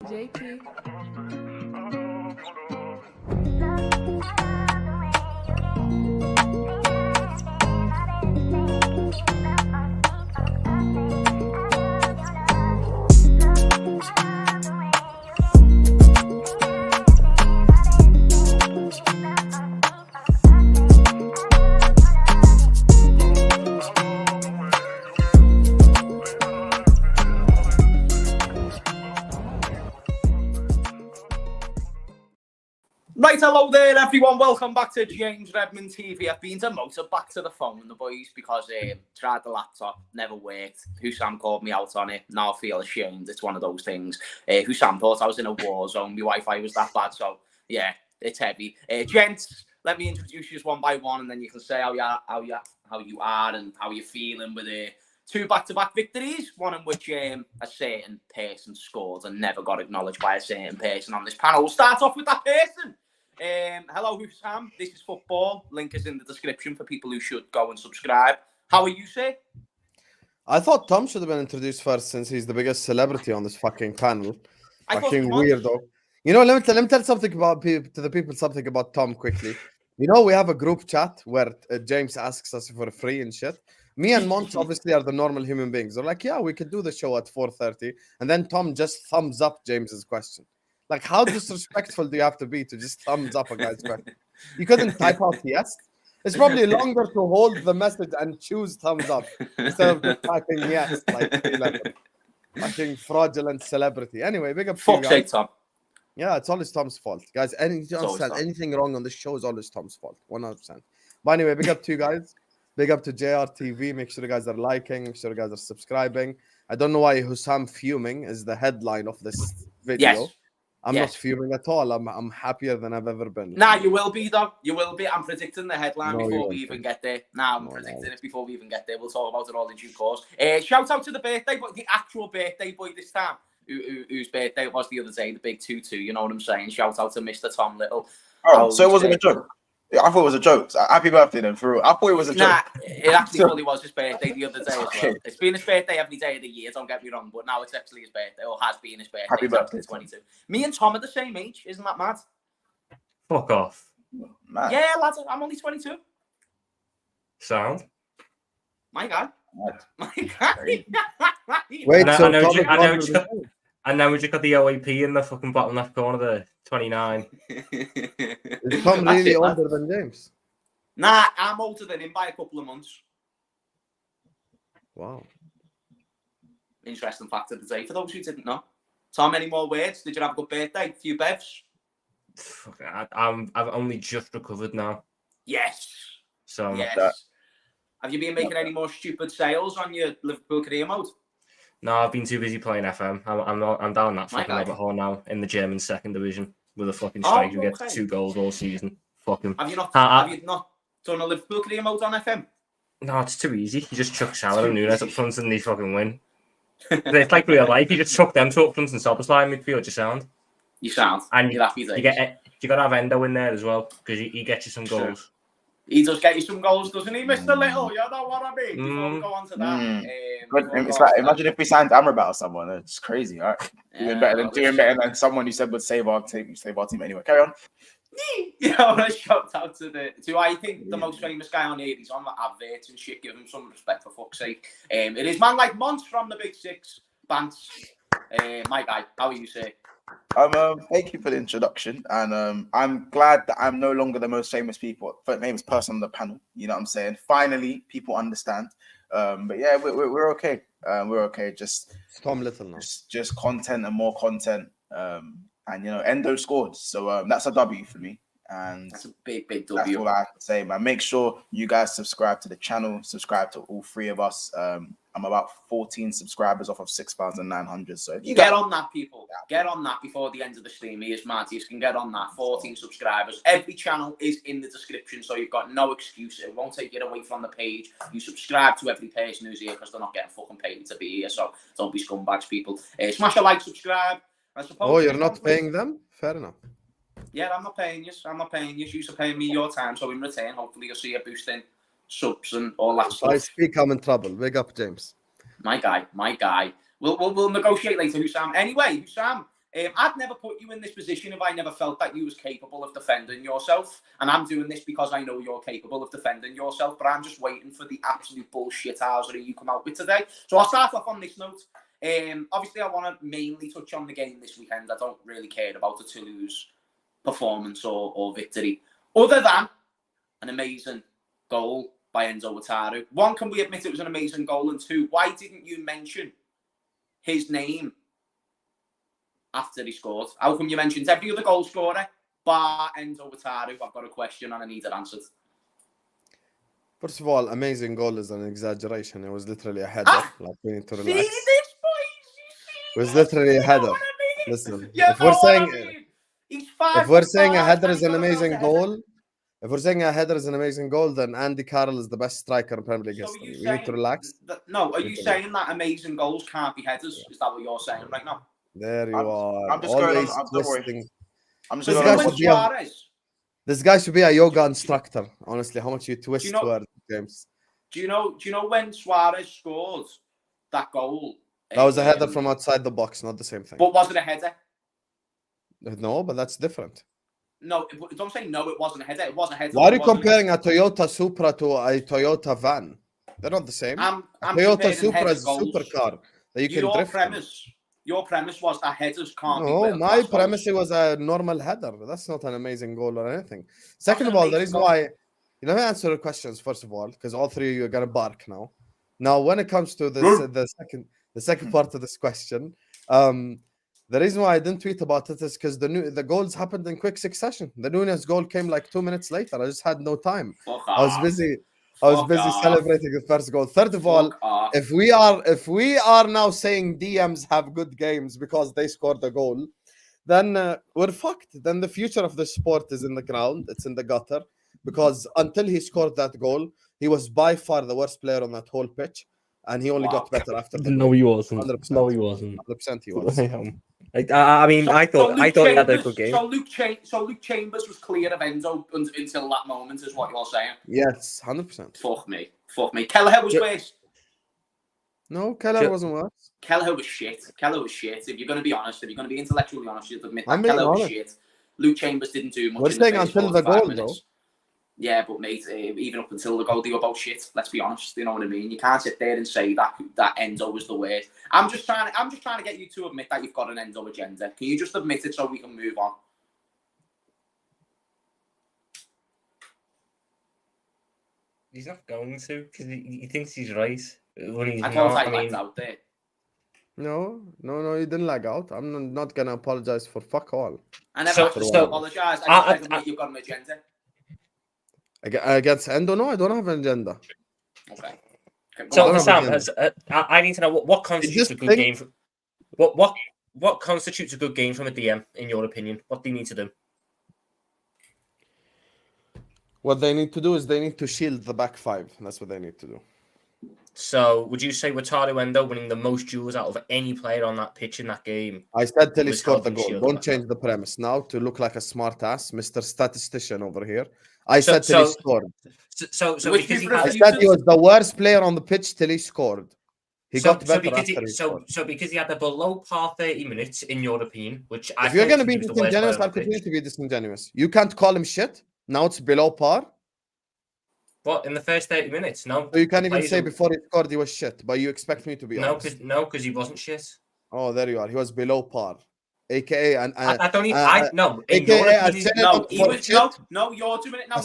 JP. Right, hello there, everyone. Welcome back to James Redmond TV. I've been demoted back to the phone, the boys, because tried the laptop, never worked. HUSAM called me out on it. Now I feel ashamed. It's one of those things. HUSAM thought I was in a war zone. My Wi-Fi was that bad, so yeah, it's heavy. Gents, let me introduce you one by one, and then you can say how you are and how you're feeling with two back-to-back victories. One in which a certain person scored and never got acknowledged by a certain person on this panel. We'll start off with that person. Hello, HUSAM. This is football. Link is in the description for people who should go and subscribe. How are you, sir? I thought Tom should have been introduced first since he's the biggest celebrity on this fucking panel. Fucking weirdo. You know, let me tell something about to the people something about Tom quickly. You know, we have a group chat where James asks us for free and shit. Me and Monts obviously are the normal human beings. They're like, yeah, we could do the show at 4:30, and then Tom just thumbs up James's question. Like, how disrespectful do you have to be to just thumbs up a guy's question? You couldn't type out yes. It's probably longer to hold the message and choose thumbs up instead of just typing yes. Like, fucking fraudulent celebrity. Anyway, big up to you guys. Tom. Yeah, it's always Tom's fault. Guys, anything wrong on this show is always Tom's fault. 100%. But anyway, big up to you guys. Big up to JRTV. Make sure you guys are liking. Make sure you guys are subscribing. I don't know why HUSAM Fuming is the headline of this video. Yes. I'm not fuming at all. I'm happier than I've ever been. Nah, you will be, though. You will be. I'm predicting the headline before we even get there. I'm predicting it before we even get there. We'll talk about it all in due course. Shout out to the birthday boy, the actual birthday boy this time, whose birthday it was the other day, the big 2-2. You know what I'm saying? Shout out to Mr. Tom Little. Oh, so it wasn't a joke. I thought it was a joke. Happy birthday then, for real. I thought it was a joke. Nah, it actually fully was his birthday the other day as well. It's been his birthday every day of the year, don't get me wrong, but now it's actually his birthday, or has been his birthday. Happy birthday. 22. Me and Tom are the same age, isn't that mad? Fuck off. Man. Yeah, lads, I'm only 22. Sound? My guy. Mad. My guy. Wait, I so know Tom and now we just got the OAP in the fucking bottom left corner there, 29. is Tom really older than James? Nah, I'm older than him by a couple of months. Wow. Interesting fact of the day for those who didn't know. Tom, any more words? Did you have a good birthday? A few bevs? Fuck, I've only just recovered now. Yes. So Yes. Have you been making any more stupid sales on your Liverpool career mode? no, I've been too busy playing FM. I'm down that fucking God. rabbit hole now in the German second division with a fucking strike who gets 2 goals all season. Fucking. Have you not done a Liverpool career mode on FM? No, it's too easy. You just chuck Salah and Nunes up front and they fucking win. It's like real life. You just chuck them two up front and SZOBO midfield. You sound. You sound. And you're happy days. You got to have Endo in there as well because he gets you some goals. He does get you some goals, doesn't he, Mr. Little? You know what I mean? Before we go on to that. It's like, imagine if we signed Amrabat or someone. It's crazy, all right? Doing better than someone who said would save our team anyway. Carry on. Yeah, I want to shout out to I think the most famous guy on here. He's on the adverts and shit. Give him some respect for fuck's sake. It is man like Monts from the Big Six. Bants. My guy, how are you, sir? Thank you for the introduction, and I'm glad that I'm no longer the most famous person on the panel. You know what I'm saying? Finally, people understand. But yeah, we're okay. We're okay. Just Tom Little now. Just content and more content. And you know, Endo scored, so that's a W for me. And that's a big W. That's all I have to say, man. Make sure you guys subscribe to the channel. Subscribe to all 3 of us. I'm about 14 subscribers off of 6,900. So you get on that, people. Get on that before the end of the stream. He is mad. You can get on that. 14 subscribers. Every channel is in the description, so you've got no excuse. It won't take you away from the page. You subscribe to every person who's here because they're not getting fucking paid to be here. So don't be scumbags, people. Smash a like, subscribe. Oh, you're not paying them? Fair enough. Yeah, I'm not paying you. I'm not paying you. You're paying me your time. So in return, hopefully you'll see a boost in subs and all that stuff. I speak, I'm in trouble. Big up, James. My guy. We'll negotiate later, HUSAM. Anyway, HUSAM, I'd never put you in this position if I never felt that you was capable of defending yourself. And I'm doing this because I know you're capable of defending yourself, but I'm just waiting for the absolute bullshit housery you come out with today. So I'll start off on this note. Obviously, I want to mainly touch on the game this weekend. I don't really care about the Toulouse performance or victory, other than an amazing goal by Endo Wataru. One, can we admit it was an amazing goal? And two, why didn't you mention his name after he scored? How come you mentioned every other goal scorer bar Endo Wataru? I've got a question and I need it answered. First of all, amazing goal is an exaggeration. It was literally a header. Like, we need to relax. See this, boys? It was literally a header. Listen, if we're saying a header is an amazing goal, if we're saying a header is an amazing goal, then Andy Carroll is the best striker in Premier League history. We need to relax. Are you saying that amazing goals can't be headers? Yeah. Is that what you're saying right now? There you are. I'm just going on. Twisting. This guy should be a yoga instructor. Honestly, how much you twist words, James. Do you know when Suarez scored that goal? That was a header from outside the box, not the same thing. But was it a header? No, but that's different. No, don't say no, it wasn't a header. It was a header. Why are you comparing a Toyota Supra to a Toyota van? They're not the same. A Toyota Supra is a supercar that you can drift. Your premise was that headers can't be. No, my premise was a normal header. That's not an amazing goal or anything. Second of all, the reason why, let me answer the questions first of all, because all three of you are gonna bark now. Now, when it comes to the second part of this question, the reason why I didn't tweet about it is because the goals happened in quick succession. The Nunes goal came like 2 minutes later. I just had no time. I was busy celebrating the first goal. Third of all, if we are now saying DMs have good games because they scored a goal, then we're fucked. Then the future of the sport is in the ground. It's in the gutter, because until he scored that goal, he was by far the worst player on that whole pitch, and he only got better after that. No, he wasn't. 100%. No, he wasn't. 100% he was. I mean, I thought he had a good game. So Luke Chambers was clear of Endo until that moment, is what you're saying? Yes, 100%. Fuck me. Kelleher was worse. No, Kelleher wasn't worse. Kelleher was shit. If you're going to be honest, if you're going to be intellectually honest, you'd admit that Kelleher was shit. Luke Chambers didn't do much. We're saying until the goal, though. Yeah, but mate, even up until the goal, they were about shit. Let's be honest. You know what I mean? You can't sit there and say that Endo was the worst. I'm just trying to get you to admit that you've got an Endo agenda. Can you just admit it so we can move on? He's not going to, because he thinks he's right. When he's I thought I lagged out there. No, you didn't lag out. I'm not gonna apologize for fuck all. I never apologize. I just admit you've got an agenda. Against Endo? No, I don't have an agenda. Okay. So Sam, I need to know what constitutes a good game. What constitutes a good game from a DM, in your opinion? What do you need to do? What they need to do is they need to shield the back five. That's what they need to do. So, would you say Wataru Endo winning the most duels out of any player on that pitch in that game? I said till he scored the goal. Don't change the premise now to look like a smart ass, Mr. Statistician over here. I said till he scored. So because I said he was the worst player on the pitch till he scored. He got better after he scored. So because he had a below par 30 minutes, in your opinion, which if you're going to be disingenuous, I'll continue to be disingenuous. You can't call him shit. Now it's below par. What, in the first 30 minutes? No. So you can't even say before he scored he was shit, but you expect me to be honest. No, because he wasn't shit. Oh, there you are. He was below par. AKA and I don't even no. AKA no, you're doing it now. I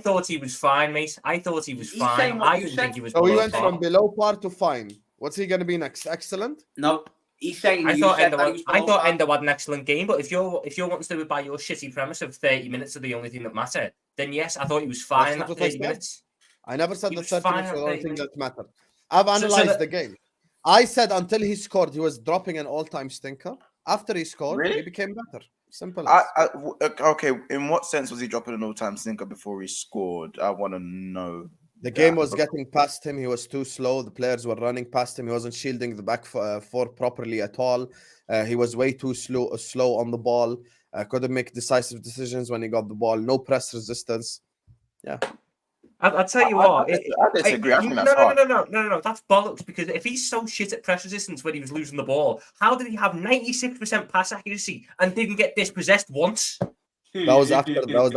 thought he was fine, mate. I thought he was fine. I didn't think he was. So he went from below par to fine. What's he gonna be next? Excellent? No. He's saying I thought Endo had an excellent game, but if you're wanting to do it by your shitty premise of 30 minutes are the only thing that mattered, then yes, I thought he was fine at 30 minutes. I never said the 30 minutes was the only thing that mattered. I've analyzed the game. I said until he scored, he was dropping an all-time stinker. After he scored, he became better. Simple. Okay, in what sense was he dropping an all-time stinker before he scored? I want to know. The game was getting past him. He was too slow. The players were running past him. He wasn't shielding the back four properly at all. He was way too slow on the ball. Couldn't make decisive decisions when he got the ball. No press resistance. Yeah. I'll tell you what. I disagree. I think that's hard. No. That's bollocks. Because if he's so shit at press resistance when he was losing the ball, how did he have 96% pass accuracy and didn't get dispossessed once? That was after the goal.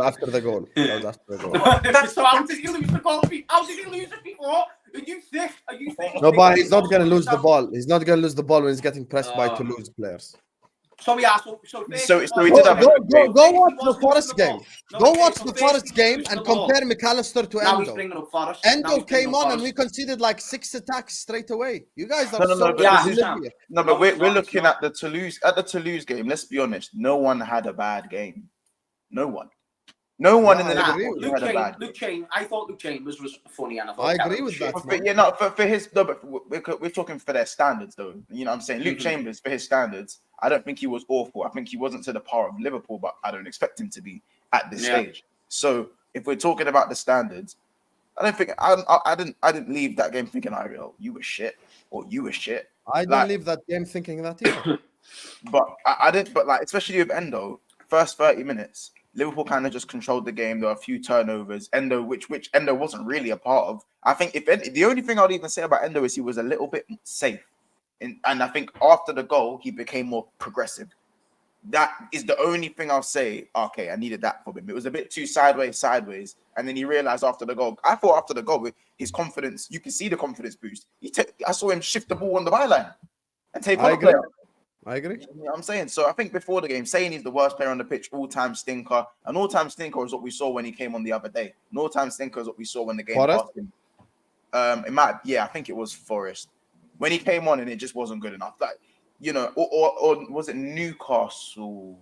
So how did he lose the goal? How did he lose it before? Are you sick? No, but he's not going to lose the ball. He's not going to lose the ball when he's getting pressed by Toulouse players. So yeah, so we did have go watch the Forest game. Go watch the Forest game and compare McAllister to Now he's bringing up Forest. Endo came on and we conceded like 6 attacks straight away. You guys are but we're looking at the Toulouse game. Let's be honest. No one had a bad game. No one in the Liverpool had a bad game. I thought Luke Chambers was funny, and I agree with that. But for his but we're talking for their standards, though. You know what I'm saying? Luke Chambers, for his standards, I don't think he was awful. I think he wasn't to the par of Liverpool, but I don't expect him to be at this stage. So if we're talking about the standards, I don't think I didn't leave that game thinking, you were shit or you were shit. I didn't leave that game thinking that either. But I didn't. But like, especially with Endo, first 30 minutes, Liverpool kind of just controlled the game. There were a few turnovers. Endo, which Endo wasn't really a part of. I think the only thing I'd even say about Endo is he was a little bit safe. And I think after the goal, he became more progressive. That is the only thing I'll say. Okay, I needed that from him. It was a bit too sideways. And then he realized after the goal, I thought after the goal, his confidence, you can see the confidence boost. I saw him shift the ball on the byline and take on the player. I agree. You know what I'm saying? So I think before the game, saying he's the worst player on the pitch, all-time stinker. An all-time stinker is what we saw when he came on the other day. An all-time stinker is what we saw when the game passed him. I think it was Forest. When he came on and it just wasn't good enough. Like, you know, or was it Newcastle?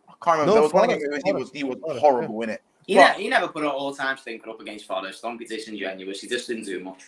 I can't remember. There was one game he was horrible in it. He never put an all-time stinker up against Forest. Don't be disingenuous. He just didn't do much.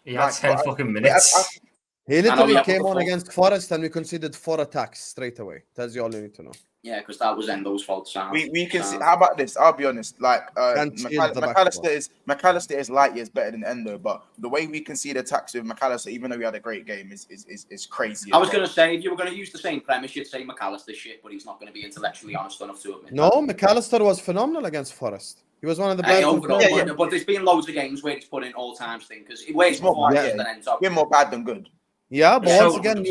He had 10 fucking minutes. He literally came on against Forest and we conceded 4 attacks straight away. That's all you need to know. Yeah, because that was Endo's fault. We can see. How about this? I'll be honest. Like McAllister is light years better than Endo, but the way we concede attacks with McAllister, even though we had a great game, is crazy. I was going to say, if you were going to use the same premise, you'd say McAllister shit, but he's not going to be intellectually honest enough to admit. No, McAllister was phenomenal against Forest. He was one of the best. But there's been loads of games where he's put in all-time stinkers. He's more bad than good. Yeah, but once again,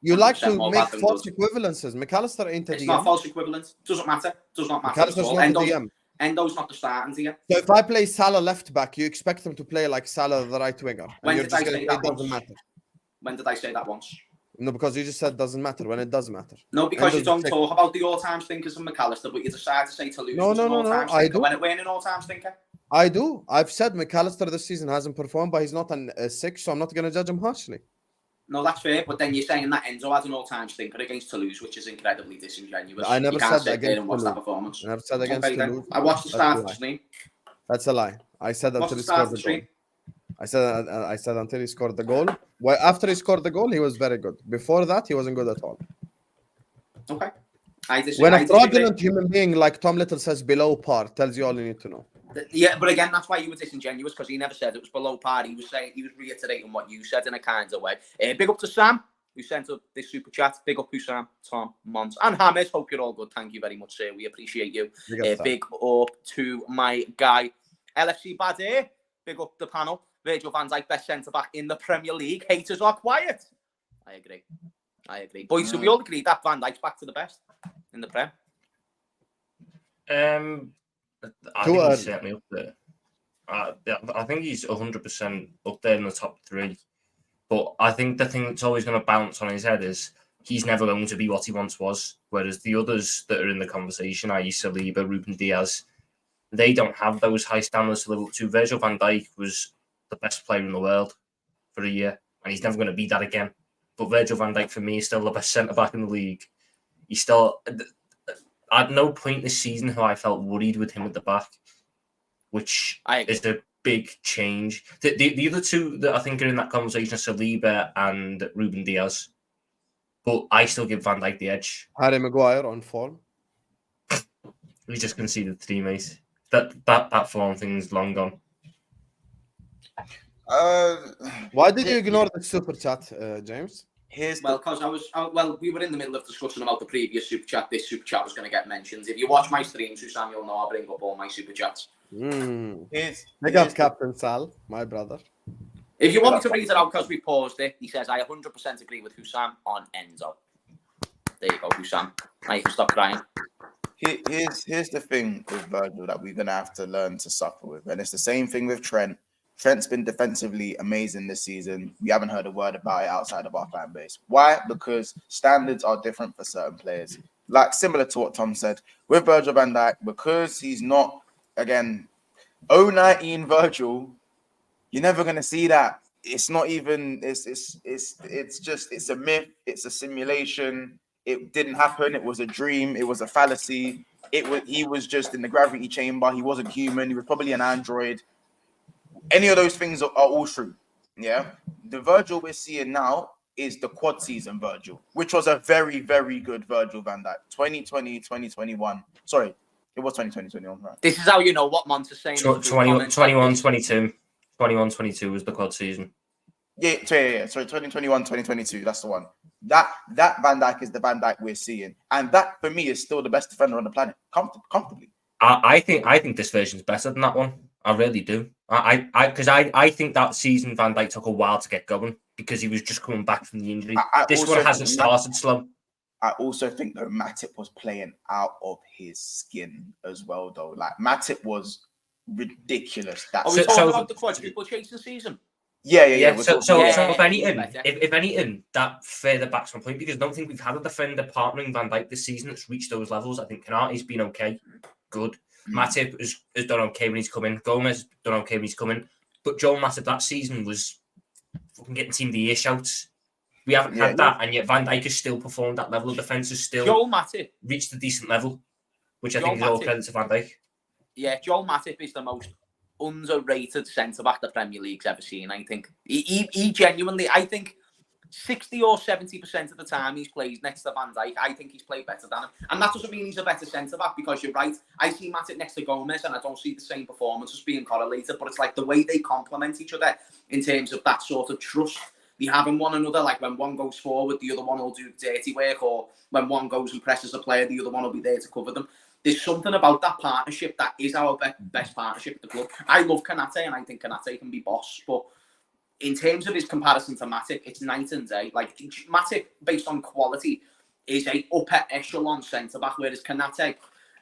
you like to make false equivalences. McAllister ain't a DM. It's not false equivalence. Doesn't matter. Does not matter. McAllister's not a DM. Endo's not the starting DM. So if I play Salah left back, you expect him to play like Salah the right winger. When did I say that it doesn't matter. When did I say that once? No, because you just said doesn't matter when it does matter. No, because you don't talk about the all-time stinkers of McAllister, but you decide to say Toulouse was an all-time stinker. I do. When it went an all-time stinker. I do. I've said McAllister this season hasn't performed, but he's not a 6, so I'm not going to judge him harshly. No, that's fair, but then you're saying that Enzo had an all-time stinker against Toulouse, which is incredibly disingenuous. I never said that against Toulouse. That performance. I never said against Toulouse. I watched the start of the stream. That's a lie. I said until he scored the goal. I said until he scored the goal. Well, after he scored the goal, he was very good. Before that, he wasn't good at all. Okay. When a fraudulent human being like Tom Little says below par, tells you all you need to know. Yeah, but again, that's why you were disingenuous, because he never said it was below par. He was reiterating what you said in a kind of way. Big up to Sam, who sent up this super chat. Big up HUSAM, Tom, Monts, and Hamez. Hope you're all good. Thank you very much, sir. We appreciate you. Big up to my guy, LFC Bad. Big up the panel. Virgil van Dijk, best centre-back in the Premier League. Haters are quiet. I agree. Boys, so we all agree that Van Dijk's back to the best in the Prem. I think he's certainly up there. I think he's 100% up there in the top 3. But I think the thing that's always going to bounce on his head is he's never going to be what he once was. Whereas the others that are in the conversation, i.e. Saliba, Ruben Diaz, they don't have those high standards to live up to. Virgil van Dijk was the best player in the world for a year, and he's never going to be that again. But Virgil van Dijk, for me, is still the best centre-back in the league. He's still... At no point this season have I felt worried with him at the back, which is a big change. The other two that I think are in that conversation are Saliba and Ruben Diaz, but I still give Van Dijk the edge. Harry Maguire on form. We just conceded 3, mate. That form thing's long gone. Why did you ignore the super chat, James? Because we were in the middle of discussing about the previous super chat. This super chat was going to get mentioned. If you watch my streams, HUSAM, you'll know I bring up all my super chats. Big up Captain Sal, my brother. If you want me to read it out because we paused it, he says, I 100% agree with Husam on Endo. There you go, Husam. Now you can stop crying. Here's the thing with Virgil that we're going to have to learn to suffer with. And it's the same thing with Trent. Trent's been defensively amazing this season. We haven't heard a word about it outside of our fan base. Why? Because standards are different for certain players. Like similar to what Tom said, with Virgil van Dijk, because he's not, again, 019 Virgil, you're never going to see that. It's not even, it's a myth. It's a simulation. It didn't happen. It was a dream. It was a fallacy. He was just in the gravity chamber. He wasn't human. He was probably an android. Any of those things are all true. Yeah. The Virgil we're seeing now is the quad season Virgil, which was a very, very good Virgil van Dijk. 2020, 2021. Sorry, it was 2020, 21, right? This is how you know what Monts is saying. 21, 22. 21, 22 was the quad season. Yeah. Sorry, 2021, 2022. That's the one. That Van Dijk is the Van Dijk we're seeing. And that, for me, is still the best defender on the planet. Comfortably. I think this version's better than that one. I really do. I think that season Van Dijk took a while to get going because he was just coming back from the injury. This one hasn't started slow. I also think though Matip was playing out of his skin as well though. Like Matip was ridiculous. Are we talking about the quadruple chasing season? Yeah. So if anything, that further backs my point because I don't think we've had a defender partnering Van Dijk this season that's reached those levels. I think Canate's been okay, good. Matip has done okay when he's coming. Gomez has done okay when he's coming. But Joel Matip that season was fucking getting team of the year shouts. We haven't had that, and yet Van Dijk has still performed that level of defence, has still Joel Matip reached a decent level, which I think is all credit to Van Dijk. Yeah, Joel Matip is the most underrated centre-back the Premier League's ever seen, I think. He genuinely, I think 60 or 70% of the time he's played next to Van Dijk, I think he's played better than him. And that doesn't mean he's a better centre-back because you're right. I see Matip next to Gomez and I don't see the same performances being correlated, but it's like the way they complement each other in terms of that sort of trust they have in one another. Like when one goes forward, the other one will do dirty work, or when one goes and presses a player, the other one will be there to cover them. There's something about that partnership that is our best partnership at the club. I love Konate and I think Konate can be boss, but in terms of his comparison to Matip, it's night and day. Like Matip, based on quality, is a upper echelon centre-back, whereas Konate,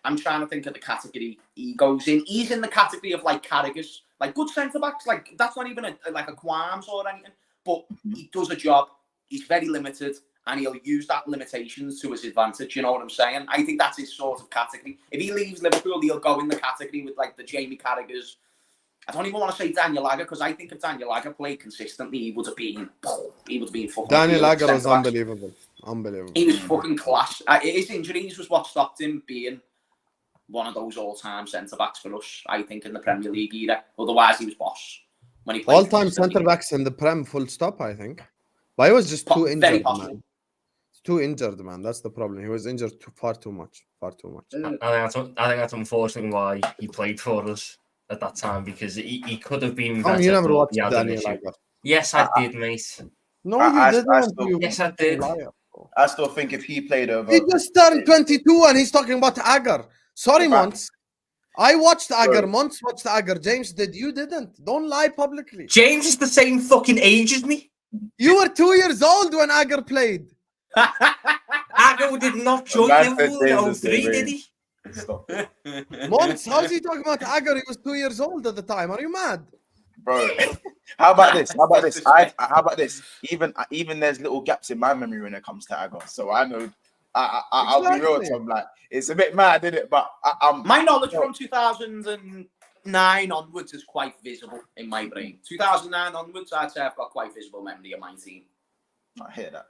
I'm trying to think of the category he goes in. He's in the category of like Carragher's, like good centre-backs. Like that's not even like a qualms or anything, but he does a job. He's very limited, and he'll use that limitations to his advantage. You know what I'm saying? I think that's his sort of category. If he leaves Liverpool, he'll go in the category with like the Jamie Carragher's. I don't even want to say Daniel Agger because I think if Daniel Agger played consistently, he would have been fucking. Daniel Agger was unbelievable. He was fucking class. His injuries was what stopped him being one of those all-time centre-backs for us, I think, in the Premier League era. Otherwise, he was boss when he played. All-time centre-backs in the Prem, full stop, I think. But he was just too injured, very possible. man. Too injured, man. That's the problem. He was injured far too much. I think that's unfortunately why he played for us at that time, because he could have been better. You never watched Daniel Agger. Yes, I did, mate. No, you didn't. Yes, I did. I still think if he played over... He just turned 22 and he's talking about Agger. Sorry, Monts. I watched Agger. Monts watched Agger. James did. You didn't. Don't lie publicly. James is the same fucking age as me. You were 2 years old when Agger played. Agger did not join Liverpool in 03, did he? Monts, how's he talking about Agger? He was 2 years old at the time. Are you mad? Bro, how about this? How about this? Even there's little gaps in my memory when it comes to Agger. So I know, I'll be real to him. Like, it's a bit mad, isn't it? But my knowledge from 2009 onwards is quite visible in my brain. 2009 onwards, I'd say I've got quite visible memory of my team. I hear that.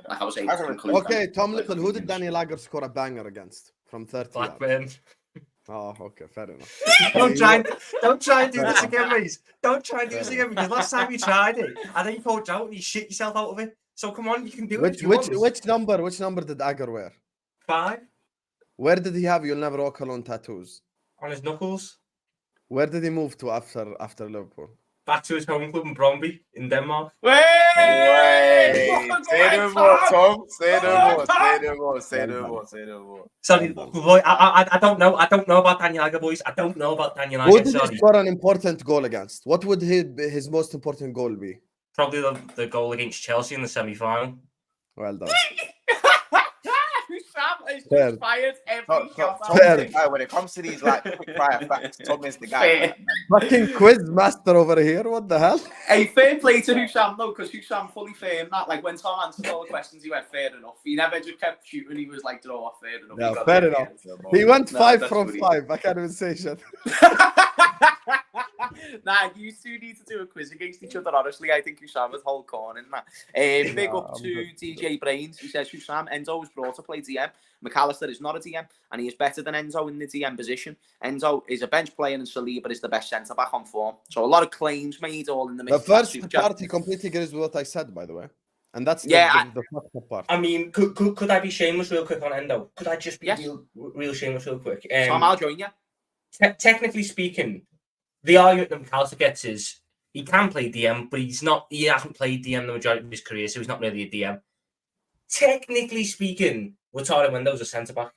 Like I was able to conclude. Okay, Tom Little, who did Daniel Agger score a banger against from 30 Blackburn. yards? Oh, okay, fair enough. Don't try and do this again, mate. Don't try and do this again, because last time you tried it, and then you pulled out and you shit yourself out of it. So come on, you can do it. Which number did Agger wear? 5. Where did he have "You'll Never Walk Alone" tattoos? On his knuckles. Where did he move to after Liverpool? back to his home club in Brøndby in Denmark. Say no more, Tom. Say no more. Sorry, boy, I don't know. I don't know about Daniel Agger, boys. I don't know about Daniel Who Agger. did he Sorry. score an important goal against? What would his most important goal be? Probably the goal against Chelsea in the semi-final. Well done. Husam has Fair. just fired every Tom's shot. Fair. the guy when it comes to these like quick fire facts. Tom is the guy. For that, man. Fucking quiz master over here. What the hell? Hey, fair play to Husam though, because Husam fully fair that. Like when Tom answered all the questions, he went fair enough. He never just kept shooting. He was like, "Oh, fair enough." Yeah, He got fair it enough. again. He went No, 5 that's from good. 5. I can't even say shit. Nah, you two need to do a quiz against each other. Honestly, I think Husam has whole corn in that. Big up I'm to good. DJ Brains. He says Husam, Enzo was brought to play DM. McAllister is not a DM, and he is better than Enzo in the DM position. Enzo is a bench player, and Saliba is the best centre back on form. So a lot of claims made all in the The mix. first part, he completely agrees with what I said, by the way. And that's Yeah, the fucked up part. I mean, could I be shameless real quick on Endo? Could I just be Yes. real shameless real quick? Tom, I'll join you. Technically speaking, the argument that McAllister gets is he can play DM, but he hasn't played DM the majority of his career, so he's not really a DM. Technically speaking, Wataru Wendo's a centre back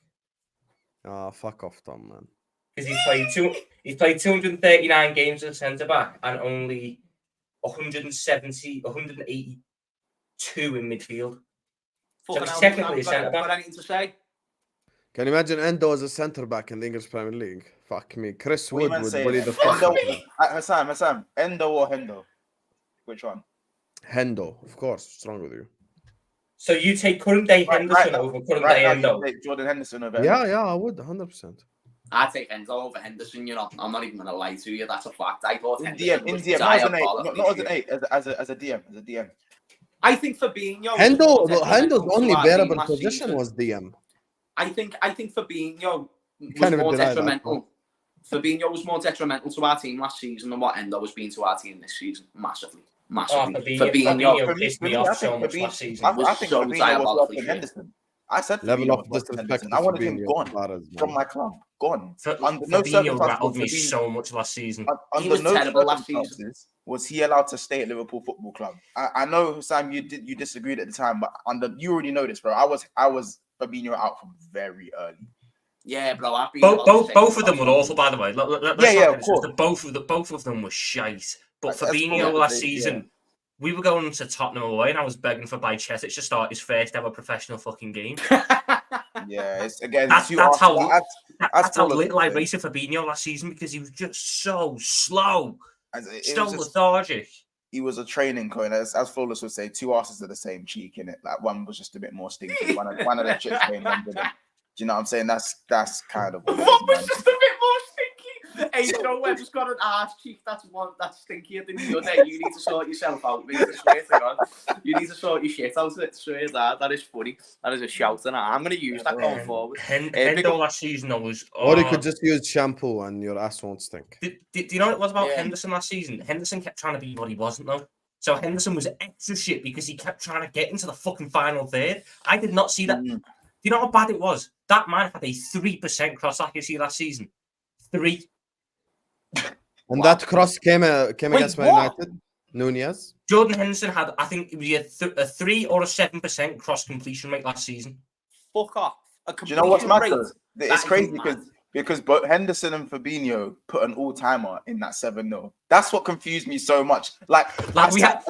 Oh, fuck off, Tom, man. because he's played 239 games as a centre back and only 182 in midfield. Fucking he's hell, technically a Husam, centre-back. got anything to say? Can you imagine Endo as a centre back in the English Premier League? Fuck me. Chris What you Wood man would saying? bully the fuck out of him. Hassan, Endo or Hendo? Which one? Hendo, of course. What's wrong with you? So you take current day Henderson now- over current Right day now, Endo. you take Jordan Henderson over. Yeah, I would, 100%. I'd take Enzo over Henderson, you know. I'm not even going to lie to you. That's a fact. I thought In Henderson DM, was not as an 8, diabolical not as this an year. 8, as a DM. I think Fabinho... Hendo's only bearable position was DM. I think Fabinho was Can't even more deny that, detrimental. Fabinho was more detrimental to our team last season than what Endo has been to our team this season. Massively. Fabinho pissed me off so much last season. I think so Fabinho was diabolically worse than shit. Henderson. I said Level Fabinho of was worse than disrespect Henderson. to I wanted him Fabinho gone Suarez, from man. my club. Gone. Under no Fabinho circumstances rattled was me Fabinho- so much last season. He was Under no terrible last circumstances was he allowed to stay at Liverpool Football Club. I know, Sam, you disagreed at the time, but you already know this, bro. I was Fabinho out from very early. Yeah, bro. I've been Both of them were awful, by the way. Of course. Both of them were shite. But That's Fabinho probably last the- season, we were going to Tottenham away, and I was begging for Bajcetic to start his first ever professional fucking game. Yeah, it's again. That's how little I rated. rated Fabinho last season because he was just so slow, so It was lethargic. he was a training coin, as Flawless would say. 2 asses of the same cheek in it. Like one was just a bit more stinky. One of the chicks trained, one didn't. Do you know what I'm saying? That's kind of what it is, What was man. just a bit more stinky? Hey, you know, I've just got an arse cheek that's stinkier than the other. You need to sort yourself out, mate. I swear to God. You need to sort your shit out. I swear that is funny. That is a shout, and I'm going to use that going forward. Hendo last season was. Or you could just use shampoo and your ass won't stink. Do you know what it was about Yeah. Henderson last season? Henderson kept trying to be what he wasn't, though. So Henderson was extra shit because he kept trying to get into the fucking final third. I did not see that. Do you know how bad it was? That man had a 3% cross accuracy last season. 3. And that cross came against Man United. Nunez. Jordan Henderson had, I think, it was a 3 or a 7% cross completion rate last season. Fuck off. Do you know what's mad? It's That crazy is mad. because both Henderson and Fabinho put an all-timer in that 7-0. That's what confused me so much. Like we had-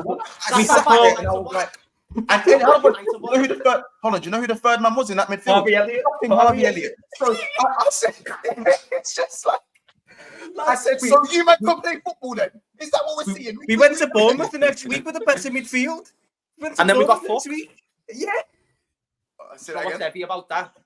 I sat there and I was like, and then hold on, do you know who the third? Hold on, do you know who the third man was in that midfield? Harvey Elliott. Harvey Elliott. So I said, it's just like. I said, so you might come play football then? Is that what we're seeing? We went to Bournemouth the next week with the better midfield. And then we got Bournemouth fucked. next week. Yeah. I Do said you know what's again. heavy about that?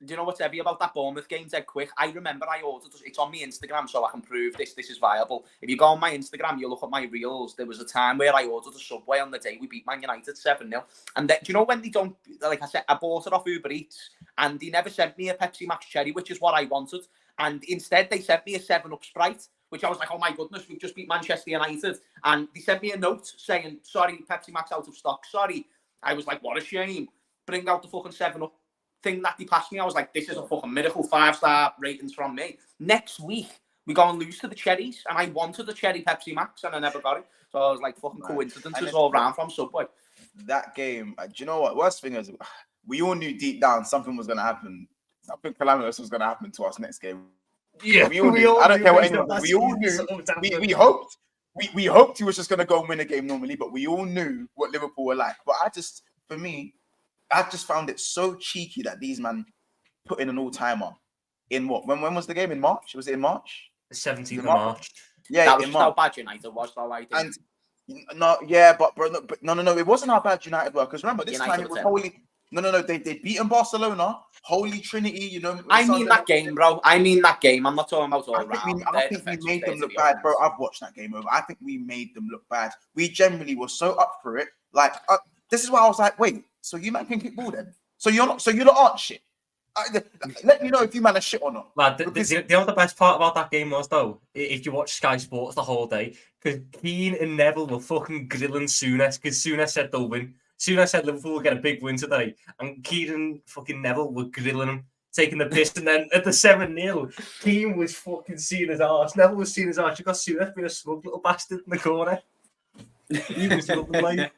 Do you know what's heavy about that Bournemouth game? Dead quick. I remember I ordered. It's on my Instagram, so I can prove this. This is viable. If you go on my Instagram, you look at my reels. There was a time where I ordered a Subway on the day we beat Man United 7-0. And then, do you know when they don't? Like I said, I bought it off Uber Eats, and they never sent me a Pepsi Max Cherry, which is what I wanted. And instead, they sent me a 7-Up Sprite, which I was like, oh my goodness, we've just beat Manchester United. And they sent me a note saying, sorry, Pepsi Max out of stock. Sorry. I was like, what a shame. Bring out the fucking 7-Up thing that they passed me. I was like, this is a fucking miracle. 5-star ratings from me. Next week, we go and lose to the Cherries, and I wanted the Cherry Pepsi Max, and I never got it. So I was like, fucking coincidences all round from Subway. That game, do you know what? Worst thing is, we all knew deep down something was going to happen. Something calamitous was going to happen to us next game. Yeah, we all knew. I don't care what anyone. We all knew. We hoped. We hoped he was just going to go and win a game normally, but we all knew what Liverpool were like. But for me, I just found it so cheeky that these man put in an all-timer in what? When was the game? In March? Was it in March? The 17th of March. Yeah, that was just how bad United was, though. I think. And no, yeah, but no, it wasn't how bad United were. Because remember, this United time it was holy. No, they beaten Barcelona, Holy Trinity. You know, I mean that game, bro. I mean that game. I'm not talking about all round. I think we made them look bad, bro. I've watched that game over. I think we made them look bad. We generally were so up for it. Like, this is why I was like, wait, so you man can kick ball then? So you're not? So you lot aren't shit. Let me know if you man are shit or not. Lad, the other best part about that game was, though, if you watch Sky Sports the whole day, because Keane and Neville were fucking grilling Souness, because Souness said they'll win. Souness said Liverpool will get a big win today, and Keane and fucking Neville were grilling him, taking the piss, and then at the 7-0, Keane was fucking seeing his arse. Neville was seeing his arse. You got Souness being a smug little bastard in the corner. He was looking like...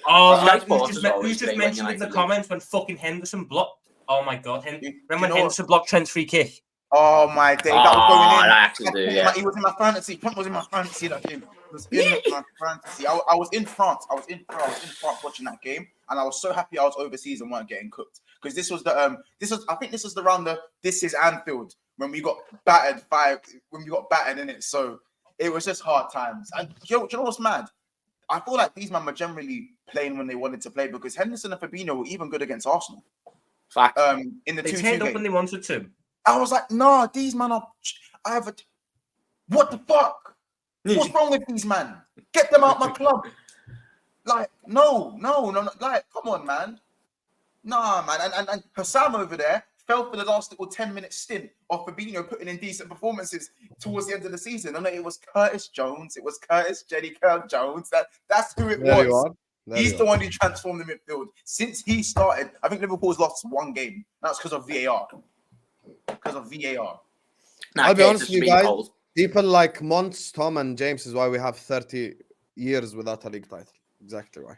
Oh, man, who's just mentioned in the comments when fucking Henderson blocked? Oh my God! Remember when Henderson blocked Trent's free kick? Oh my day, that was going in. I actually do, yeah. He was in my fantasy. Trent was in my fantasy that game. He was in my fantasy. I was in France. I was in France watching that game, and I was so happy I was overseas and weren't getting cooked. Because this was the I think this was the round of This Is Anfield when we got battered in it. So it was just hard times. And you know what's mad? I feel like these men were generally playing when they wanted to play because Henderson and Fabinho were even good against Arsenal. Fact. In the they 2-2 turned up game. when they wanted to. I was like, nah, these man are. What the fuck? What's wrong with these man? Get them out my club. Like, no. Like, come on, man. Nah, man. And HUSAM over there fell for the last little 10-minute stint of Fabinho putting in decent performances towards the end of the season. And it was Curtis Jones. It was Curtis Jenny Curl Jones. That's who it was. He's the one who transformed the midfield. Since he started, I think Liverpool's lost one game. That's because of VAR. I'll be honest with you guys. People like Monts, Tom, and James is why we have 30 years without a league title. Exactly why.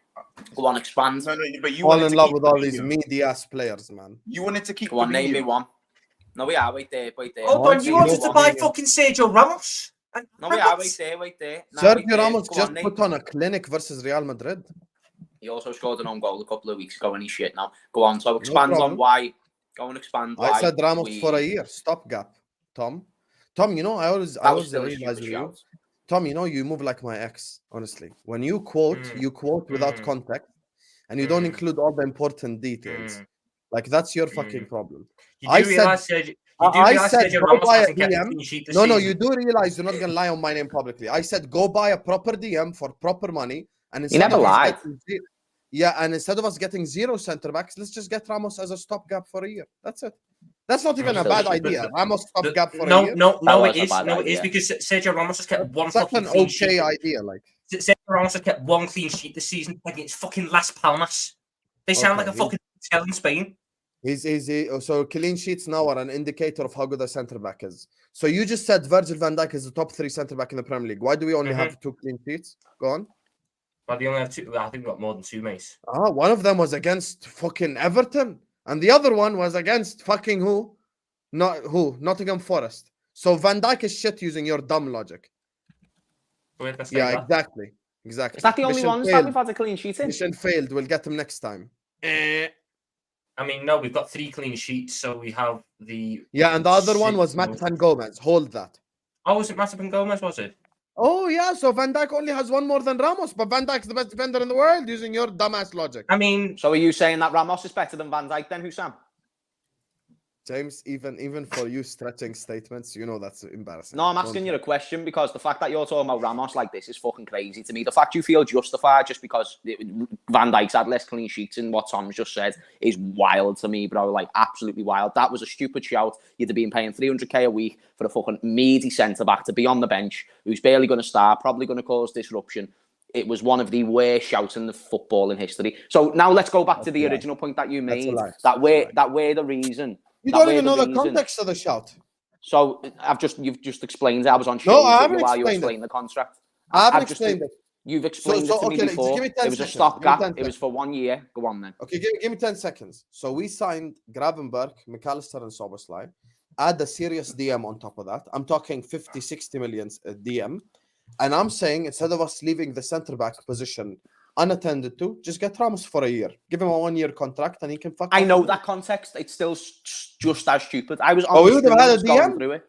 Go on, expand. No, but you fall in love with all these media-ass players, man. You wanted to keep. Go on, name me one. No, we are. Wait there. Oh, but you wanted to buy fucking Sergio Ramos. No, we are. Wait there. Sergio Ramos just put on a clinic versus Real Madrid. He also scored an own goal a couple of weeks ago and he's shit now. Go on, so expand on why. Go and expand why. I said Ramos for a year. Stopgap, Tom. Tom, you know, I always realize with you. Tom, you know, you move like my ex, honestly. When you quote, without context and you don't include all the important details. Like, that's your fucking problem. I said, go buy a DM. No, you do realize you're not going to lie on my name publicly. I said, go buy a proper DM for proper money. And he never lied. And instead of us getting 0 centre backs, let's just get Ramos as a stopgap for a year. That's it. That's not even a bad idea. Ramos stopgap for a year. No, it is. No, it is because Sergio Ramos has kept one fucking clean sheet. That's an okay idea. Like, Sergio Ramos has kept one clean sheet this season against fucking Las Palmas. They sound like a fucking hotel in Spain. So clean sheets now are an indicator of how good a centre back is. So you just said Virgil van Dijk is the top 3 centre back in the Premier League. Why do we only have 2 clean sheets? Go on. But they only have 2. I think we got more than 2, mates. One of them was against fucking Everton, and the other one was against fucking who? Nottingham Forest. So Van Dijk is shit using your dumb logic. Yeah, exactly. Is that the only ones that we've had a clean sheet in? Mission failed. We'll get them next time. I mean, no, we've got 3 clean sheets, so we have the... Yeah, and the other one was Matip and Gomez. Hold that. Oh, was it Matip and Gomez, was it? Oh, yeah, so Van Dijk only has 1 more than Ramos, but Van Dijk's the best defender in the world using your dumbass logic. I mean... So are you saying that Ramos is better than Van Dijk then, HUSAM? James, even for you stretching statements, you know that's embarrassing. No, I'm asking you a question because the fact that you're talking about Ramos like this is fucking crazy to me. The fact you feel justified just because Van Dijk's had less clean sheets than what Tom's just said is wild to me, bro. Like, absolutely wild. That was a stupid shout. You'd have been paying 300k a week for a fucking meaty centre-back to be on the bench, who's barely going to start, probably going to cause disruption. It was one of the worst shouts in the football in history. So now let's go back to the original point that you made. That we're the reason. You don't even know the context of the shout. So you've just explained it. I was on No, show I haven't while you explained explained the contract. I haven't explained it. You've explained it to me okay, before. give me 10 it was a seconds. stopgap. It was for 1 year. Go on then. Okay, give me 10 seconds. So we signed Gravenberg, McAllister, and Soboslai. Add a serious DM on top of that. I'm talking 50, 60 million DM. And I'm saying instead of us leaving the centre back position unattended to, just get Ramos for a year. Give him a 1 year contract and he can fuck I off know again. that context. It's still just as stupid. I was on we would have had a going DM? through it.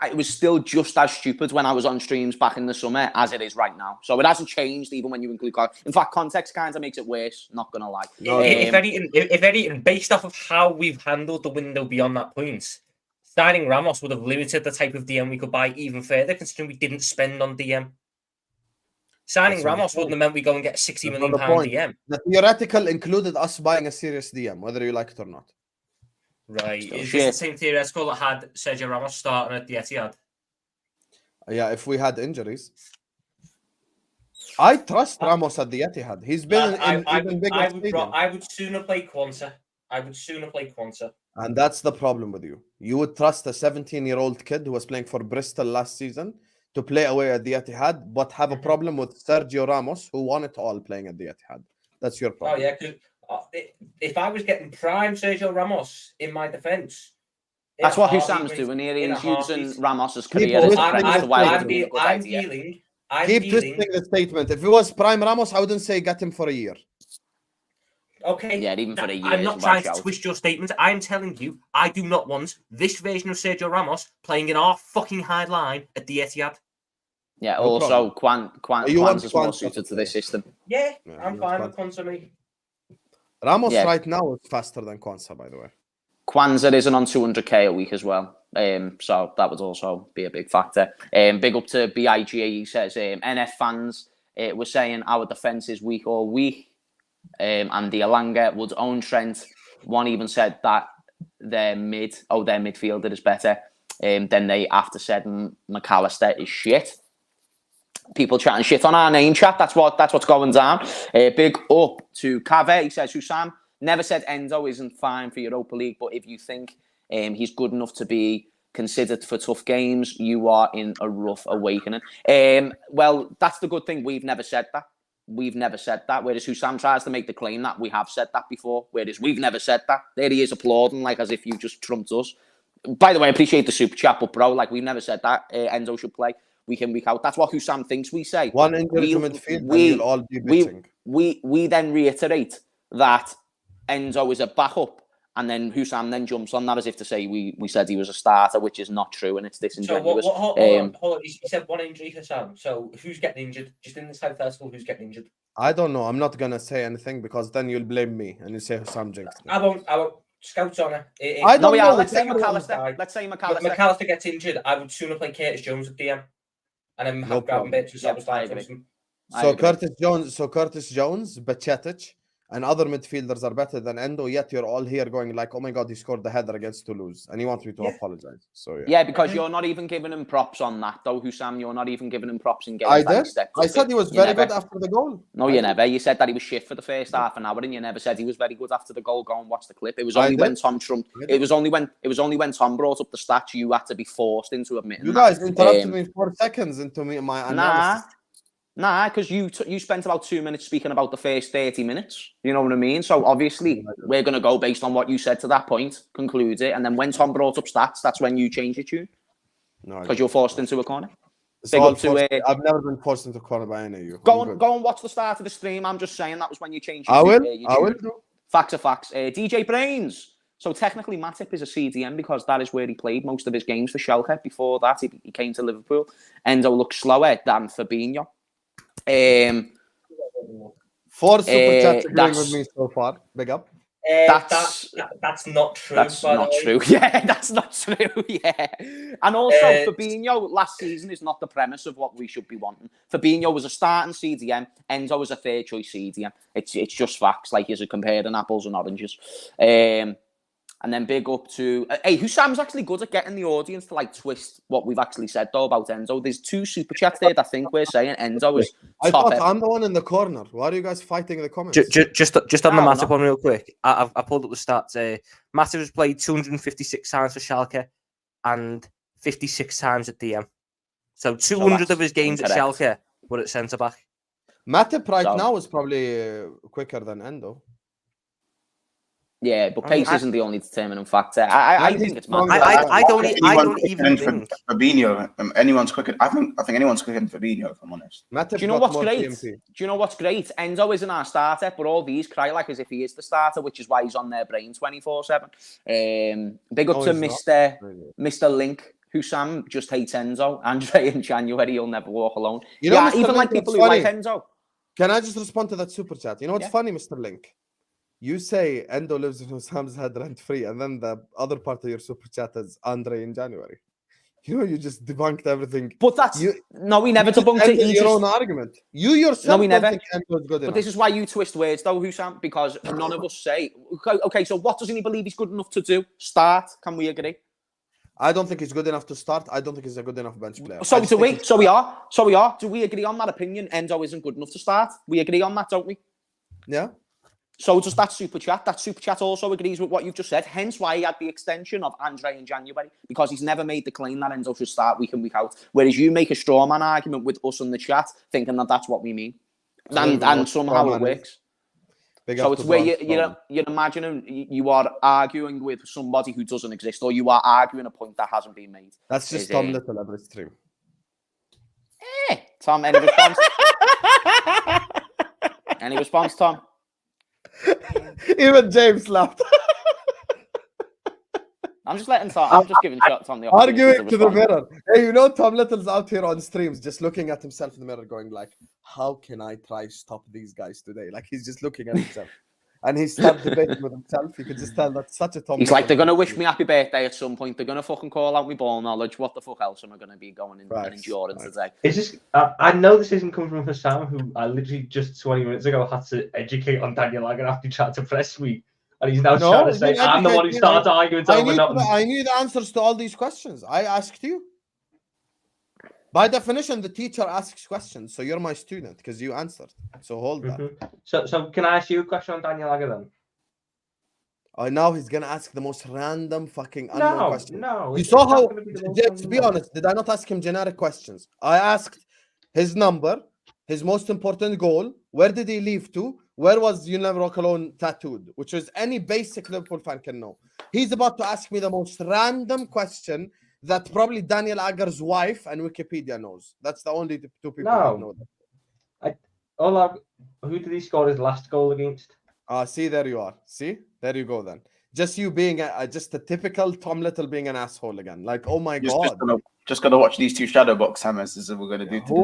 It was still just as stupid when I was on streams back in the summer as it is right now. So it hasn't changed even when you include context. In fact, context kind of makes it worse. Not gonna lie. No, if anything, based off of how we've handled the window beyond that point, signing Ramos would have limited the type of DM we could buy even further, considering we didn't spend on DM. Signing Ramos wouldn't have meant we go and get £60 million DM. The theoretical included us buying a serious DM, whether you like it or not. Right. Is this the same theoretical that had Sergio Ramos starting at the Etihad? Yeah, if we had injuries. I trust Ramos at the Etihad. He's been in even bigger stadiums. I would sooner play Quanta. And that's the problem with you. You would trust a 17-year-old kid who was playing for Bristol last season to play away at the Etihad, but have a problem with Sergio Ramos, who won it all playing at the Etihad. That's your problem. Oh, yeah, because if I was getting prime Sergio Ramos in my defence... That's what Husam's doing here. He's using Ramos's career as a premise to why I'm dealing... Keep twisting the statement. If it was prime Ramos, I wouldn't say get him for a year. Okay. Yeah, even for a year. I'm not trying to twist your statement. I'm telling you, I do not want this version of Sergio Ramos playing in our fucking high line at the Etihad. Yeah, no also, Quans is more suited to this system. Yeah, I'm fine with Quanza, mate. Ramos right now is faster than Quanza, by the way. Kwanzaa isn't on 200k a week as well. So that would also be a big factor. Big up to BIG. He says, NF fans were saying our defence is weak all week. And the Alanga would own Trent. One even said that their midfielder is better. Then they after said McAllister is shit. People chatting shit on our name chat. That's what's going down. Big up to Cave. He says, Husam never said Endo isn't fine for Europa League, but if you think he's good enough to be considered for tough games, you are in a rough awakening. Well, that's the good thing. We've never said that. Whereas Husam tries to make the claim that we have said that before, whereas we've never said that. There he is applauding like as if you just trumped us. By the way, I appreciate the super chat, but bro, like we've never said that Endo should play week in, week out. That's what Husam thinks we say. One injury to midfield and you'll all be bitching. We then reiterate that Endo is a backup, and then Husam then jumps on that as if to say we said he was a starter, which is not true, and it's disingenuous. So hold on. You said one injury, Husam. So who's getting injured? Just in this hypothetical, who's getting injured? I don't know. I'm not gonna say anything because then you'll blame me and you say Husam jinxed me. I won't. Scouts on it. I don't know. Let's say McAllister. McAllister gets injured. I would sooner play Curtis Jones at DM, and then have Gravenberch and So Curtis Jones, Baccetic, and other midfielders are better than Endo, yet you're all here going like, oh my God, he scored the header against Toulouse. And he wants me to apologize. So yeah, because you're not even giving him props on that, though, Husam. You're not even giving him props in games. I did. I said he was very good after the goal. No, you never. You said that he was shit for the first half an hour, and you never said he was very good after the goal. Go and watch the clip. It was only when Tom Trump. It was only when Tom brought up the stats you had to be forced into admitting. You guys interrupted me 4 seconds into my analysis. Nah, because you spent about 2 minutes speaking about the first 30 minutes. You know what I mean? So obviously, we're going to go based on what you said to that point, conclude it, and then when Tom brought up stats, that's when you change your tune. No, because you're forced into a corner. I've never been forced into a corner by any of you. Go and watch the start of the stream. I'm just saying that was when you changed your tune. I will. Facts are facts. DJ Brains. So technically, Matip is a CDM because that is where he played most of his games for Schalke. Before that, he came to Liverpool. Endo looks slower than Fabinho. 4 super chats agreeing with me so far. Big up. That's not true. That's not true. Yeah, that's not true. Yeah, and also Fabinho last season is not the premise of what we should be wanting. Fabinho was a starting CDM. Endo was a third choice CDM. It's just facts. Like you're comparing apples and oranges. And then big up to... hey, Husam's actually good at getting the audience to, like, twist what we've actually said, though, about Endo. There's 2 super chats there that I think we're saying Endo is I thought I'm the one in the corner. Why are you guys fighting in the comments? Just on the Matip one real quick. I pulled up the stats. Matip has played 256 times for Schalke. and 56 times at DM. So 200 of his games at Schalke were at centre back. Matip right now is probably quicker than Endo. Yeah, but pace isn't the only determining factor. I think it's Matip. I don't even think Fabinho. Anyone's quicker. I think anyone's quicker than Fabinho, if I'm honest. Matip, do you know what's great? Do you know what's great? Endo isn't our starter, but all these cry like as if he is the starter, which is why he's on their brain 24/7. Big up to Mr. Link. Husam just hates Enzo. Andre in January, he'll never walk alone. You know, yeah, even like people who like Enzo. Can I just respond to that super chat? You know what's funny, Mr. Link? You say Endo lives in Husam's head rent-free, and then the other part of your super chat is Andre in January. You know, you just debunked everything. But that's... no, we never debunked it. Your own argument. You yourself don't think Endo is good enough. But this is why you twist words, though, Husam, because none of us say... Okay, so what doesn't he believe he's good enough to do? Start. Can we agree? I don't think he's good enough to start. I don't think he's a good enough bench player. So do we. So we are. Do we agree on that opinion? Endo isn't good enough to start. We agree on that, don't we? Yeah. So does that super chat. That super chat also agrees with what you've just said. Hence why he had the extension of Andre in January, because he's never made the claim that Endo should start week in, week out. Whereas you make a straw man argument with us in the chat, thinking that that's what we mean, and somehow it works. So it's where you're imagining you are arguing with somebody who doesn't exist, or you are arguing a point that hasn't been made. That's just Tom Little every stream. Tom, any response? Any response, Tom? Even James laughed. I'm just letting Tom. I'm just giving shots on the arguing to the mirror. Hey, you know Tom Little's out here on streams, just looking at himself in the mirror, going like, "How can I try stop these guys today?" Like he's just looking at himself, and he started debating with himself. You could just tell that's such a Tom. He's like, they're gonna wish me happy birthday at some point. They're gonna fucking call out my ball knowledge. What the fuck else am I gonna be going in and enduring today? It's just I know this isn't coming from Hussam, who I literally just 20 minutes ago had to educate on Daniel Agger after he tried to press me. And he's now trying to say, I'm the one who started arguing over nothing. I knew the answers to all these questions. I asked you. By definition, the teacher asks questions, so you're my student because you answered. So hold that. So can I ask you a question on Daniel Agger then? Now he's gonna ask the most random fucking unknown question. No. You saw how? To be honest, did I not ask him generic questions? I asked his number, his most important goal, where did he leave to? Where was "You Never Walk Alone" tattooed? Which is any basic Liverpool fan can know. He's about to ask me the most random question that probably Daniel Agger's wife and Wikipedia knows. That's the only two people that know that. Who did he score his last goal against? See, there you are. See, there you go then. Just you being just a typical Tom Little being an asshole again. Like, oh my god. Just gonna watch these two shadow box Hamez. This is what we're gonna do today.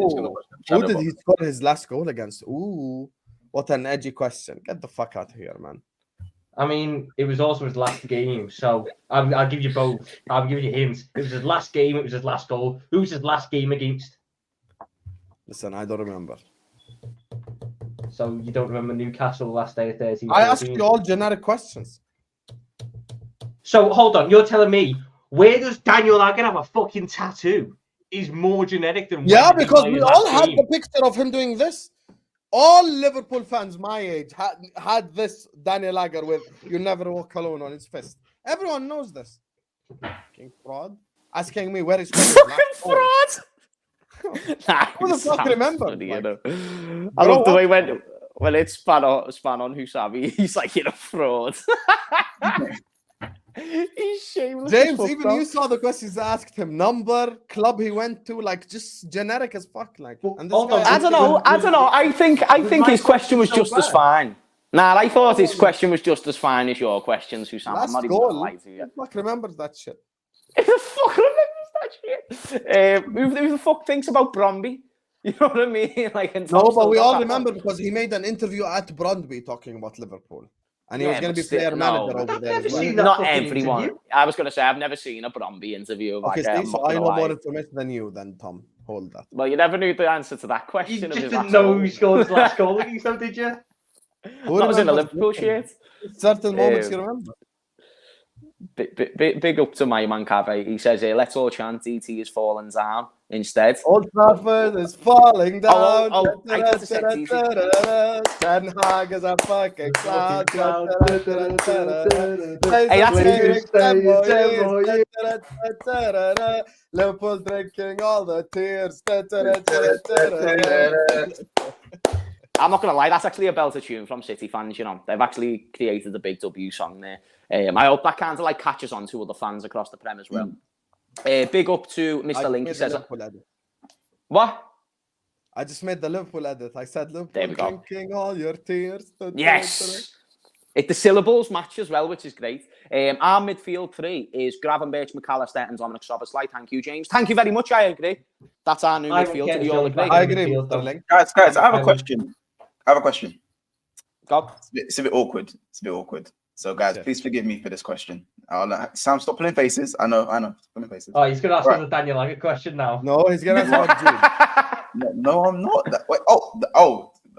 Who did he score his last goal against? Ooh. What an edgy question. Get the fuck out of here, man. I mean, it was also his last game, so I'll give you both. I'll give you hints. It was his last game, it was his last goal. Who was his last game against? Listen, I don't remember. So you don't remember Newcastle last day of 13? I asked you all generic questions. So hold on, you're telling me, where does Daniel Agger have a fucking tattoo? Is more genetic than... Yeah, because we all had the picture of him doing this. All Liverpool fans my age had this Daniel Agger with "You Never Walk Alone" on his fist. Everyone knows this. Fucking fraud. Asking me where is fucking fraud. Who the fuck remember? I love the way when it's span on Husam, he's like, "You're a fraud." He's shameless. James, even you saw the questions I asked him. Number, club he went to, like just generic as fuck. Like, and this guy, I don't know. I think his question was just as fine. Nah, I thought his question was just as fine as your questions, Husam. I'm not even gonna lie to you. Who the fuck remembers that shit? Who the fuck remembers that shit? Who the fuck thinks about Bromby? You know what I mean? Like, no, but we all remember because he made an interview at Brondby talking about Liverpool. And he was going to be player manager over there. Not everyone. Interview. I was going to say, I've never seen a Bromby interview. Okay, so I know more information than you, then, Tom. Hold that. Well, you never knew the answer to that question. You just didn't know who scored his last goal against him, did you? That was in the Liverpool shirt. Certain moments you remember. Big up to my man Cave. He says here, let's all chant DT is falling down instead. Old Trafford is falling down. I thought it said DT. Ten Hag is a fucking cloud. Hey, that's Liverpool drinking all the tears. I'm not going to lie, that's actually a belter tune from City fans, you know. They've actually created the big W song there. I hope that kind of like catches on to other fans across the Prem as well. Big up to Mr. Link. He says, what? I just made the Liverpool edit. I said There Liverpool we go. drinking all your tears. Yes! The syllables match as well, which is great. Our midfield three is Gravenberch, McAllister and Dominic Szoboszlai. Thank you, James. Thank you very much, I agree. That's our new midfield. Do you all agree? I agree, Mr. Link. Guys, I have a question. Go. It's a bit awkward. So, guys, please forgive me for this question. Sam, stop pulling faces. I know. Stop pulling faces. Oh, he's going to ask the Daniel like a question now. No, he's going to ask about Jude. No, I'm not. Wait,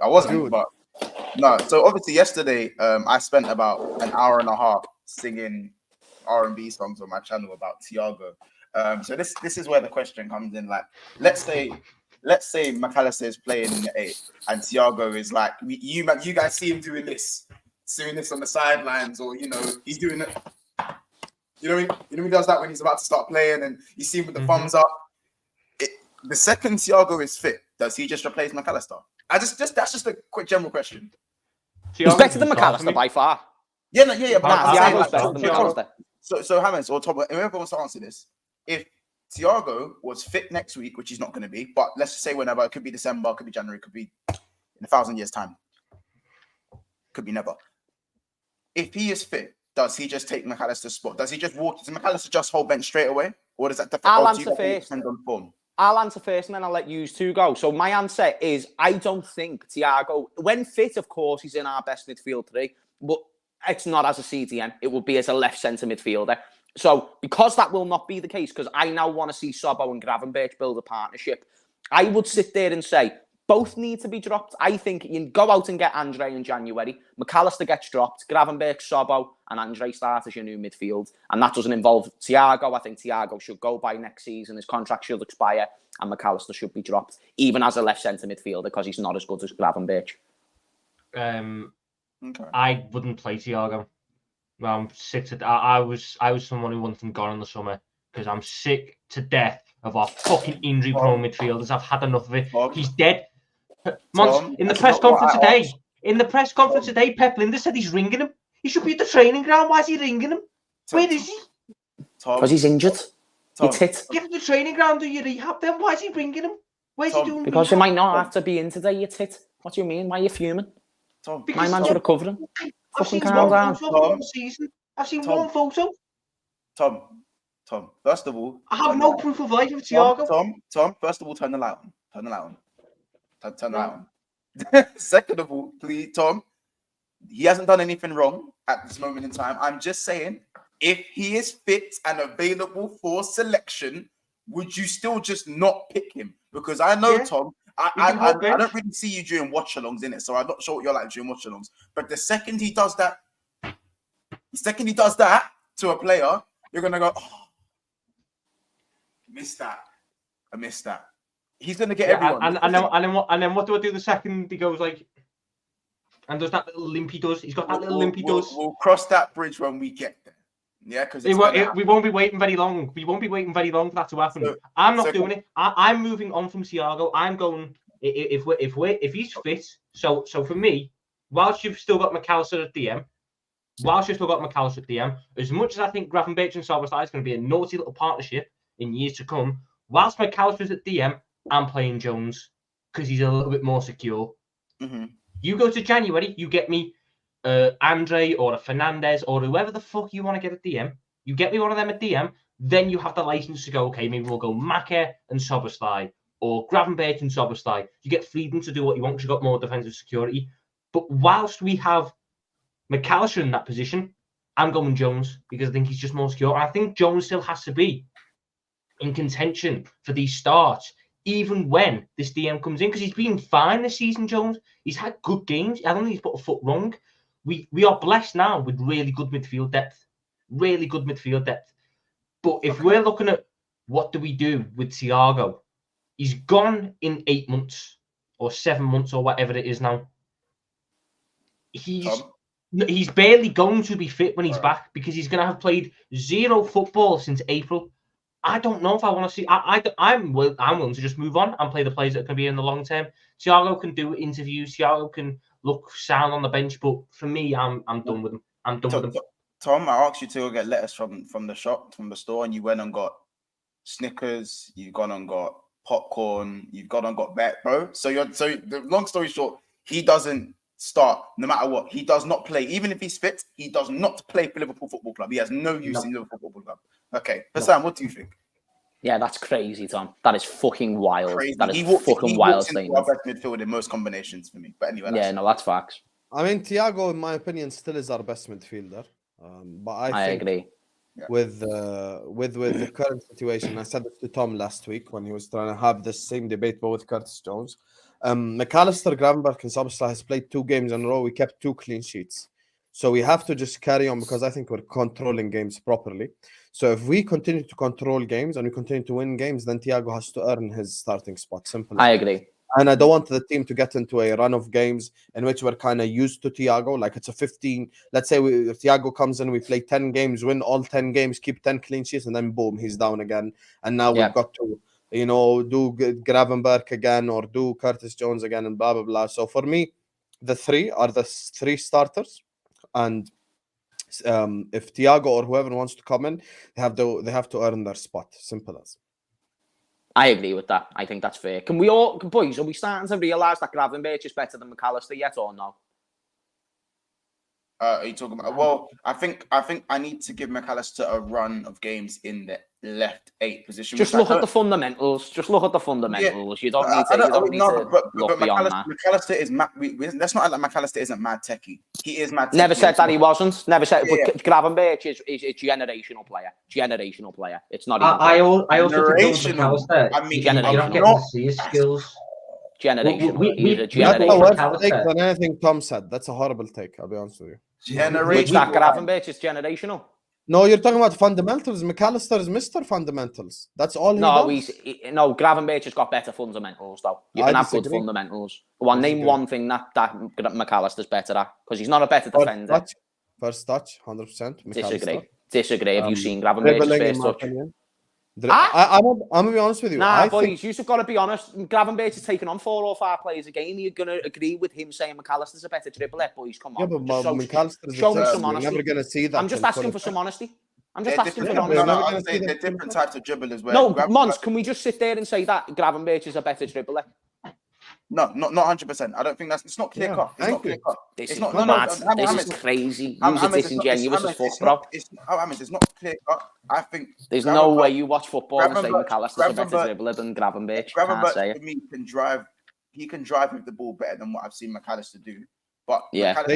I wasn't. Dude. But no. So obviously yesterday, I spent about an hour and a half singing R&B songs on my channel about Thiago. So this is where the question comes in. Like, let's say McAllister is playing in the 8 and Thiago is like, you guys see him doing this on the sidelines, or he's doing it. You know he does that when he's about to start playing, and you see him with the thumbs up. The second Thiago is fit, does he just replace McAllister? That's just a quick general question. He's better than McAllister by far. Yeah. Thiago's better than McAllister. So Hamez or Tom, whoever wants to answer this, if Thiago was fit next week, which he's not going to be, but let's just say whenever, it could be December, could be January, could be in 1,000 years' time, could be never. If he is fit, does he just take McAllister's spot? Does McAllister just hold bench straight away, or does that I'll answer first. Depend on form? I'll answer first, and then I'll let you two go. So my answer is, I don't think Thiago, when fit, of course, he's in our best midfield three, but it's not as a CDM. It will be as a left centre midfielder. So because that will not be the case, because I now want to see SZOBO and Gravenberch build a partnership, I would sit there and say, both need to be dropped. I think you can go out and get Andre in January. McAllister gets dropped. Gravenberch, SZOBO, and Andre start as your new midfield. And that doesn't involve Thiago. I think Thiago should go by next season. His contract should expire. And McAllister should be dropped, even as a left centre midfielder, because he's not as good as Gravenberch. Okay. I wouldn't play Thiago. Well, I'm sick to. I was someone who wanted him gone in the summer because I'm sick to death of our fucking injury-prone midfielders. I've had enough of it. He's dead. Monts, in the press conference today, Pep Linder said he's ringing him. He should be at the training ground. Why is he ringing him? Where is he? Because he's injured. He's hit. Give him the training ground, do your rehab then. Why is he ringing him? Where's he doing? Because you might not have to be in today, you tit. What do you mean? Why are you fuming? My man's recovering. I've seen one photo of the season. I've seen one photo. Tom, first of all, I have no proof of life of Thiago. Tom, first of all, turn the light on. Turn the light on. Second of all, please, Tom, he hasn't done anything wrong at this moment in time. I'm just saying, if he is fit and available for selection, would you still just not pick him? Because I know, Tom, I don't really see you during watch-alongs, innit? So I'm not sure what you're like during watch-alongs. But the second he does that to a player, you're gonna go, oh, I missed that. He's gonna get everyone. And then what do I do the second he goes like, and does that little limp he does? He's got that little limp he does. We'll cross that bridge when we get there. Yeah, because we won't be waiting very long. We won't be waiting very long for that to happen. So, I'm not doing it. I'm moving on from Thiago. I'm going if he's fit. So for me, whilst you've still got McAllister at DM, as much as I think Gravenberch and Szoboszlai is going to be a naughty little partnership in years to come, whilst McAllister's at DM, I'm playing Jones because he's a little bit more secure. Mm-hmm. You go to January, you get me Andre or a Fernandez or whoever the fuck you want to get at DM. You get me one of them at DM, then you have the license to go, okay, maybe we'll go Maka and Szoboszlai or Gravenberch and Szoboszlai. You get freedom to do what you want because you've got more defensive security. But whilst we have McAllister in that position, I'm going Jones because I think he's just more secure. And I think Jones still has to be in contention for these starts, even when this DM comes in, because he's been fine this season, Jones. He's had good games. I don't think he's put a foot wrong. We are blessed now with really good midfield depth. really good midfield depth. But if we're looking at what do we do with Thiago, he's gone in 8 months or 7 months or whatever it is now. He's barely going to be fit when he's back because he's going to have played 0 football since April. I don't know if I want to see. I'm willing to just move on and play the players that can be in the long term. Thiago can do interviews. Thiago can look sound on the bench, but for me, I'm done with him. I'm done with him. Tom, I asked you to go get lettuce from the shop, from the store, and you went and got Snickers. You've gone and got popcorn. You've gone and got bet, bro. So the long story short, he doesn't start no matter what. He does not play, even if he's fit. He does not play for Liverpool Football Club. He has no use in Liverpool Football Club. Okay, Sam, what do you think? Yeah, that's crazy, Tom. That is fucking wild. Crazy. That is fucking wild statement. Our best midfield in most combinations for me. But anyway, that's facts. I mean, Thiago, in my opinion, still is our best midfielder. But I think agree. With the current situation, I said it to Tom last week when he was trying to have the same debate, but with Curtis Jones. McAllister, Gravenberch, and Szoboszlai has played 2 games in a row. We kept 2 clean sheets. So we have to just carry on because I think we're controlling games properly. So if we continue to control games and we continue to win games, then Thiago has to earn his starting spot. Simple. I agree. And I don't want the team to get into a run of games in which we're kind of used to Thiago. Like it's a 15. Let's say if Thiago comes in, we play 10 games, win all 10 games, keep 10 clean sheets, and then boom, he's down again. And now we've got to, do Gravenberch again or do Curtis Jones again and blah, blah, blah. So for me, the 3 are the 3 starters. And if Thiago or whoever wants to come in, they have to earn their spot. Simple as. I agree with that. I think that's fair. Can we all, boys, are we starting to realise that Gravenberch is better than McAllister yet or no? Are you talking about? Well, I think I need to give McAllister a run of games in the left 8 position. Just look at the fundamentals. Just look at the fundamentals. You don't need to look beyond that. McAllister is let's not act like McAllister isn't mad techie. He is mad techie. Never said that he wasn't. Never said. But Gravenberch is a generational player. Generational player. It's not. I also think McAllister. I mean, you're not getting to see his skills. Generational. He's a generational take than anything Tom said. That's a horrible take. I'll be honest with you. Generational. Gravenberch is generational. No, you're talking about fundamentals. McAllister is Mr. Fundamentals. That's all he does. No, Gravenberch has got better fundamentals, though. You can have good fundamentals. Name one thing that McAllister's better at, because he's not a better defender. First touch, 100%. Disagree. Have you seen Gravenberch's first touch? I'm gonna be honest with you. Boys, you've got to be honest. Gravenberch is taking on 4 or 5 players a game. You're gonna agree with him saying McAllister's a better dribbler, boys. Come on. Yeah, but McAllister's show me some honesty. You're never gonna see that. I'm just asking for some honesty. They're different types of dribblers. No, Monts, can we just sit there and say that Gravenberch is a better dribbler? No, not 100%. I don't think it's not clear cut. It's not clear cut. This is mad. This is crazy. You're disingenuous as fuck, bro. It's not clear cut. I think there's no way you watch football and say McAllister's a better dribbler than Gravenberch. Gravenberch for me can drive. He can drive with the ball better than what I've seen McAllister do. But yeah, he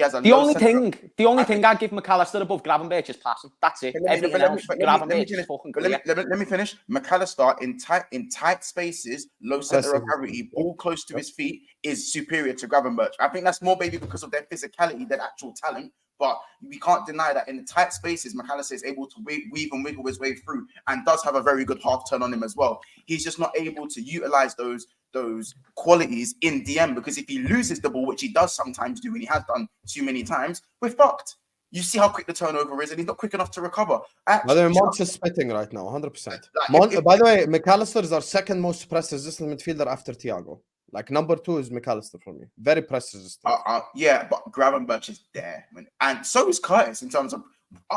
has a the only thing I'd give McAllister above Gravenberch is passing. That's it. Everything else, Gravenberch is fucking clear. Let me finish. McAllister in tight spaces, low center of gravity, ball close to his feet, is superior to Gravenberch. I think that's more maybe because of their physicality than actual talent. But we can't deny that in the tight spaces, McAllister is able to weave and wiggle his way through and does have a very good half turn on him as well. He's just not able to utilize those qualities in DM, because if he loses the ball, which he does sometimes do and he has done too many times, we're fucked. You see how quick the turnover is, and he's not quick enough to recover. By the way, Monts is spitting right now, 100%. By the way, McAllister is our second most press resistant midfielder after Thiago. Like number 2 is McAllister for me. Very press resistant. Yeah, but Gravenberch is there, and so is Curtis. In terms of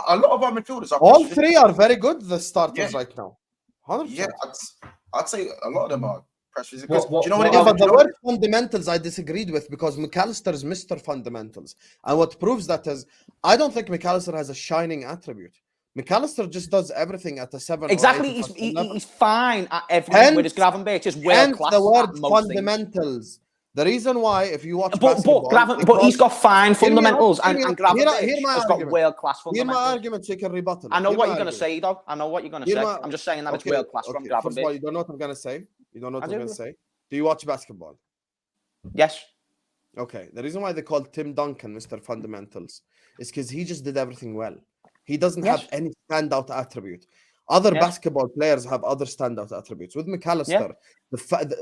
a lot of our midfielders, all 3 are very good. The starters right now, 100%. Yeah, I'd say a lot of them are. Do you know what it is? But the word fundamentals I disagreed with, because McAllister is Mr. Fundamentals. And what proves that is, I don't think McAllister has a shining attribute. McAllister just does everything at the 7. Exactly, he's fine at everything, whereas Gravenberch is world class. The word fundamentals. The reason why, if you watch basketball, but he's got fine fundamentals, and Gravenberch has got world class fundamentals. Here's my argument, so you can rebuttal. I know what you're going to say, though. I know what you're going to say. I'm just saying that it's world class from Gravenberch. First of all, you don't know what I'm going to say. You don't know what I'm going to say. Do you watch basketball? Yes. Okay. The reason why they call Tim Duncan Mr. Fundamentals is because he just did everything well. He doesn't Yes. have any standout attribute. Other basketball players have other standout attributes. With McAllister,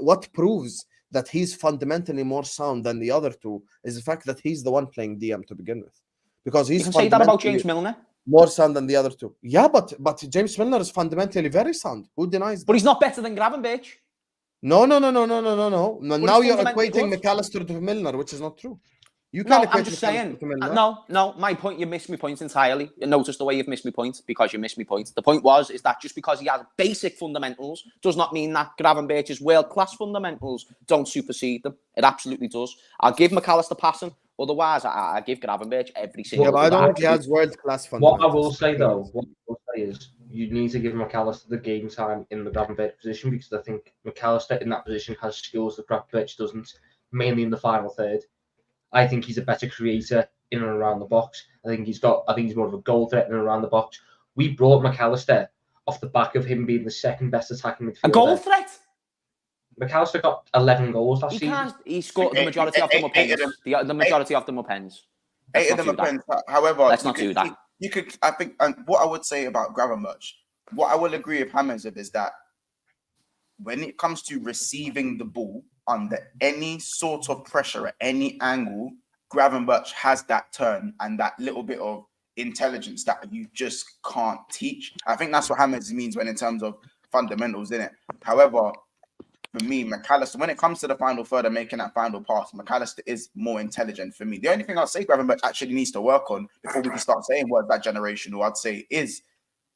what proves that he's fundamentally more sound than the other two is the fact that he's the one playing DM to begin with. Because he's You can say that about James Milner. More sound than the other two. Yeah, but James Milner is fundamentally very sound. Who denies that? But he's not better than Gravenberch. No. Now you're equating McAllister to Milner, which is not true. You can't equate I'm just saying. to Milner. No, my point, you missed my point entirely. You notice the way you've missed my point because you missed my point. The point is that just because he has basic fundamentals does not mean that Gravenberch's world-class fundamentals don't supersede them. It absolutely does. I'll give McAllister passing. Otherwise, I give Gravenberch every single. Yeah, but I don't think he has world-class fundamentals. What I will say though, is you need to give McAllister the game time in the Gravenberch position, because I think McAllister in that position has skills that Gravenberch doesn't, mainly in the final third. I think he's a better creator in and around the box. I think he's more of a goal threat in and around the box. We brought McAllister off the back of him being the second best attacking midfielder. A goal threat? McAllister got 11 goals last season. He scored the majority of them up pens. The majority of them up pens. 8 of them are pens. However, let's not do that. You could, I think, and what I would say about Gravenberch, what I will agree with Hamez with is that when it comes to receiving the ball under any sort of pressure at any angle, Gravenberch has that turn and that little bit of intelligence that you just can't teach. I think that's what Hamez means when in terms of fundamentals, innit? However, for me, McAllister, when it comes to the final third and making that final pass, McAllister is more intelligent for me. The only thing I'll say Gravenberch actually needs to work on before we can start saying words that generational, I'd say, is,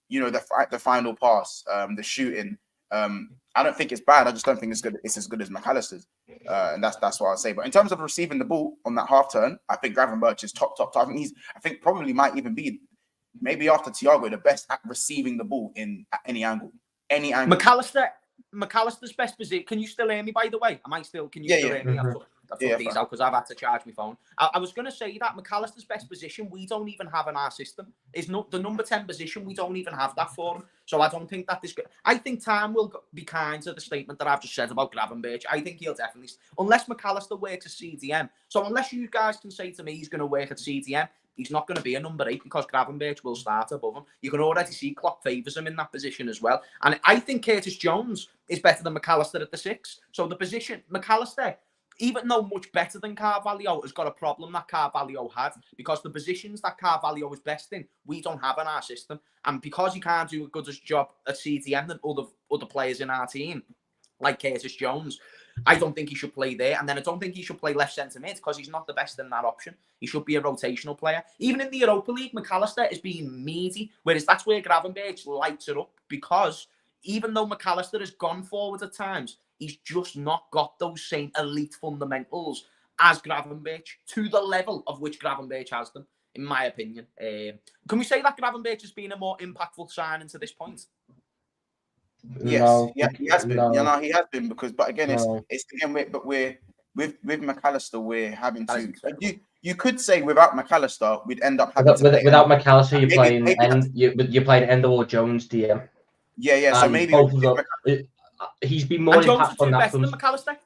the final pass, the shooting. I don't think it's bad. I just don't think it's as good as McAllister's, and that's what I'll say. But in terms of receiving the ball on that half turn, I think Gravenberch is top. I think probably might even be, maybe after Thiago, the best at receiving the ball at any angle. McAllister's best position. Can you still hear me, by the way? Can you still hear me? I've put these out because I've had to charge my phone. I was going to say that McAllister's best position, we don't even have in our system. Is not the number 10 position. We don't even have that for him. So I don't think that I think time will be kind to the statement that I've just said about Gravenberch. I think he'll definitely, unless McAllister works at CDM. So unless you guys can say to me he's going to work at CDM, he's not going to be a number 8 because Gravenberch will start above him. You can already see Klopp favours him in that position as well. And I think Curtis Jones is better than McAllister at the 6. So the position, McAllister, even though much better than Carvalho, has got a problem that Carvalho had, because the positions that Carvalho is best in, we don't have in our system. And because he can't do a good job at CDM than other players in our team, like Curtis Jones, I don't think he should play there. And then I don't think he should play left centre mid because he's not the best in that option. He should be a rotational player. Even in the Europa League, McAllister is being meaty, whereas that's where Gravenberch lights it up, because even though McAllister has gone forward at times, he's just not got those same elite fundamentals as Gravenberch, to the level of which Gravenberch has them, in my opinion. Can we say that Gravenberch has been a more impactful signing to this point? Yes, No, he has been. no. He has been, because, but again, No. it's again, we're with McAllister, we're having to. You could say without McAllister, we'd end up having without McAllister, you're maybe you're playing Endo or Jones DM. Yeah. So maybe both of them, he's been more impactful on that. Than McAllister?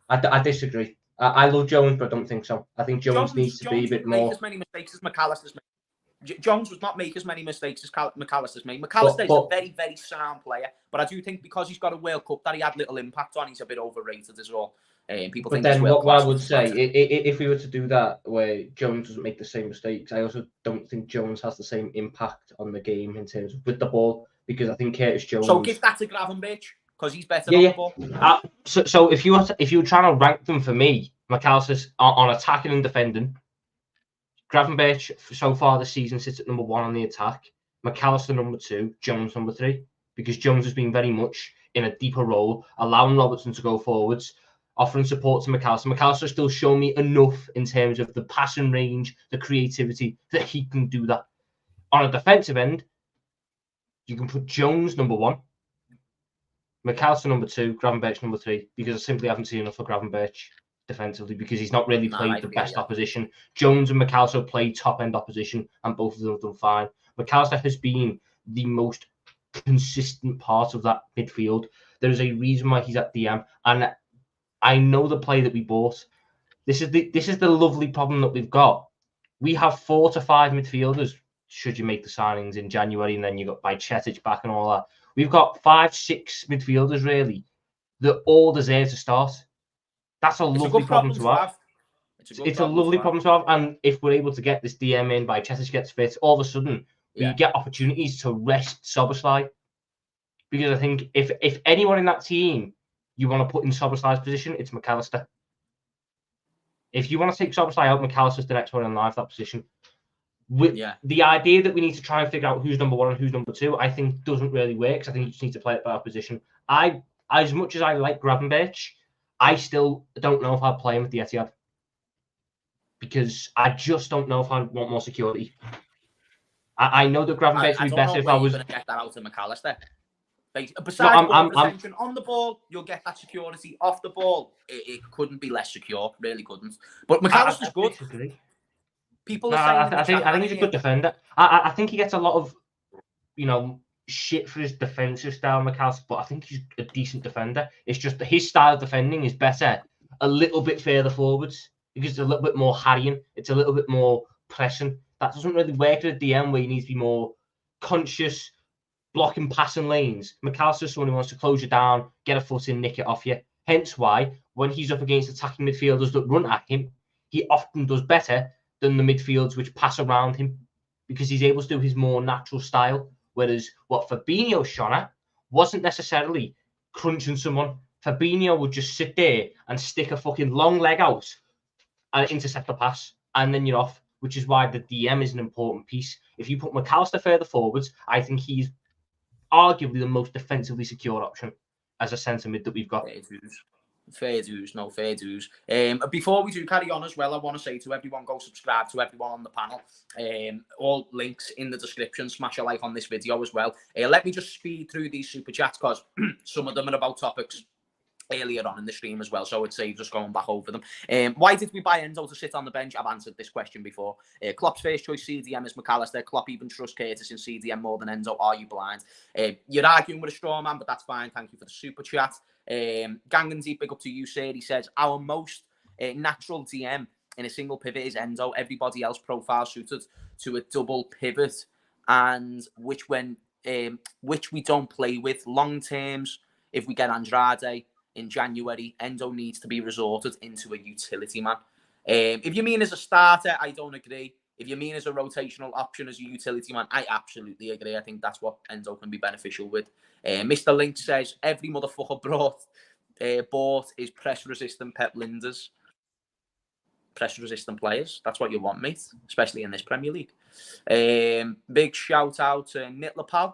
I disagree. I love Jones, but I don't think so. I think Jones needs to be a bit more. Make as many mistakes as McAllister's made. Jones would not make as many mistakes as McAllister's made. McAllister is a very, very sound player, but I do think because he's got a World Cup that he had little impact on, he's a bit overrated as well. People think. But then what I would say, if we were to do that where Jones doesn't make the same mistakes, I also don't think Jones has the same impact on the game in terms of with the ball, because I think Curtis Jones. So give that to Gravenberch because he's better on the ball. So if you were trying to rank them for me, McAllister's on attacking and defending. Gravenberch so far this season sits at number 1 on the attack. McAllister number 2, Jones number 3, because Jones has been very much in a deeper role, allowing Robertson to go forwards, offering support to McAllister. McAllister's still shown me enough in terms of the passing range, the creativity, that he can do that. On a defensive end, you can put Jones number 1, McAllister number 2, Gravenberch number 3, because I simply haven't seen enough for Gravenberch defensively, because he's not really played the best opposition. Jones and McAllister played top-end opposition, and both of them have done fine. McAllister has been the most consistent part of that midfield. There is a reason why he's at DM, and I know the play that we bought. This is the lovely problem that we've got. We have 4 to 5 midfielders should you make the signings in January, and then you got Bajcetic back and all that. We've got 5-6 midfielders really that all deserve to start. That's a lovely problem to have. It's a lovely problem to have, and if we're able to get this DM in, Bajcetic gets fit, all of a sudden we get opportunities to rest Szoboszlai. Because I think if anyone in that team you want to put in Szoboszlai's position, it's McAllister. If you want to take Szoboszlai out, McAllister's the next one in line for that position. The idea that we need to try and figure out who's number 1 and who's number 2, I think doesn't really work. I think you just need to play it by our position. As much as I like Gravenberch, I still don't know if I'd play him at the Etihad. Because I just don't know if I want more security. I know that Gravenberch would be better if I was... going to get that out of McAllister. Besides ball retention on the ball, you'll get that security. Off the ball, it couldn't be less secure. Really couldn't. But McAllister's good. People are saying... I think he's a good defender. I think he gets a lot of, shit for his defensive style, McAllister, but I think he's a decent defender. It's just that his style of defending is better a little bit further forwards because it's a little bit more harrying. It's a little bit more pressing. That doesn't really work at a DM where you need to be more conscious, blocking passing lanes. McAllister's someone who wants to close you down, get a foot in, nick it off you. Hence why, when he's up against attacking midfielders that run at him, he often does better than the midfields which pass around him because he's able to do his more natural style. Whereas what Fabinho shone at wasn't necessarily crunching someone. Fabinho would just sit there and stick a fucking long leg out and intercept the pass, and then you're off, which is why the DM is an important piece. If you put McAllister further forwards, I think he's arguably the most defensively secure option as a centre mid that we've got. Fair dues. Before we do carry on as well, I want to say to everyone, go subscribe to everyone on the panel. All links in the description. Smash a like on this video as well. Let me just speed through these super chats because some of them are about topics earlier on in the stream as well, so it saves us going back over them. Why did we buy Endo to sit on the bench? I've answered this question before. Klopp's first choice CDM is McAllister. Klopp even trusts Curtis in CDM more than Endo. Are you blind? You're arguing with a straw man, but that's fine. Thank you for the super chat. Gangan Deep, big up to you, sir. He says, our most natural DM in a single pivot is Endo. Everybody else profile suited to a double pivot, and which we don't play with long terms. If we get Andrade in January, Endo needs to be resorted into a utility man. If you mean as a starter, I don't agree. If you mean as a rotational option, as a utility man, I absolutely agree. I think that's what Endo can be beneficial with. Mr. Link says, every motherfucker bought is press-resistant Pep Linders. Press-resistant players. That's what you want, mate, especially in this Premier League. Big shout-out to Nitlapal.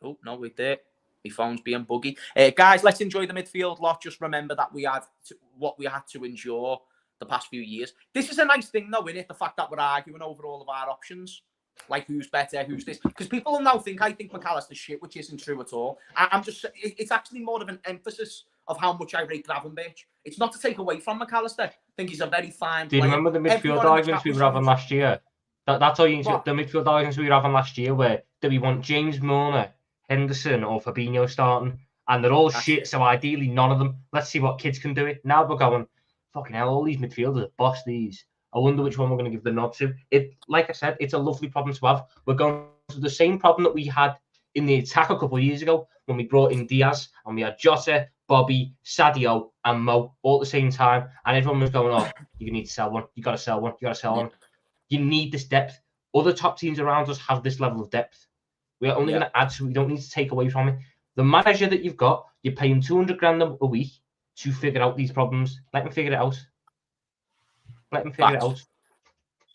Oh, no, wait there. My phone's being buggy. Guys, let's enjoy the midfield lot. Just remember that what we had to endure the past few years. This is a nice thing, though, isn't it? The fact that we're arguing over all of our options. Like, who's better, who's this? Because people will now think I think McAllister's shit, which isn't true at all. I'm just... It's actually more of an emphasis of how much I rate Gravenberch. It's not to take away from McAllister. I think he's a very fine player. Do you remember the midfield arguments we were having last year? That's all you need to... The midfield arguments we were having last year where do we want James Milner, Henderson or Fabinho starting, and they're all shit, so ideally none of them. Let's see what kids can do it. Now we're going, fucking hell, all these midfielders are boss these. I wonder which one we're going to give the nod to. Like I said, it's a lovely problem to have. We're going to the same problem that we had in the attack a couple of years ago when we brought in Diaz and we had Jota, Bobby, Sadio and Mo all at the same time, and everyone was going, oh, you need to sell one. You got to sell one. You got to sell one. You need this depth. Other top teams around us have this level of depth. We're only going to add to it. We don't need to take away from it. The manager that you've got, you're paying 200 grand a week to figure out these problems. Let him figure it out. Let him figure it out.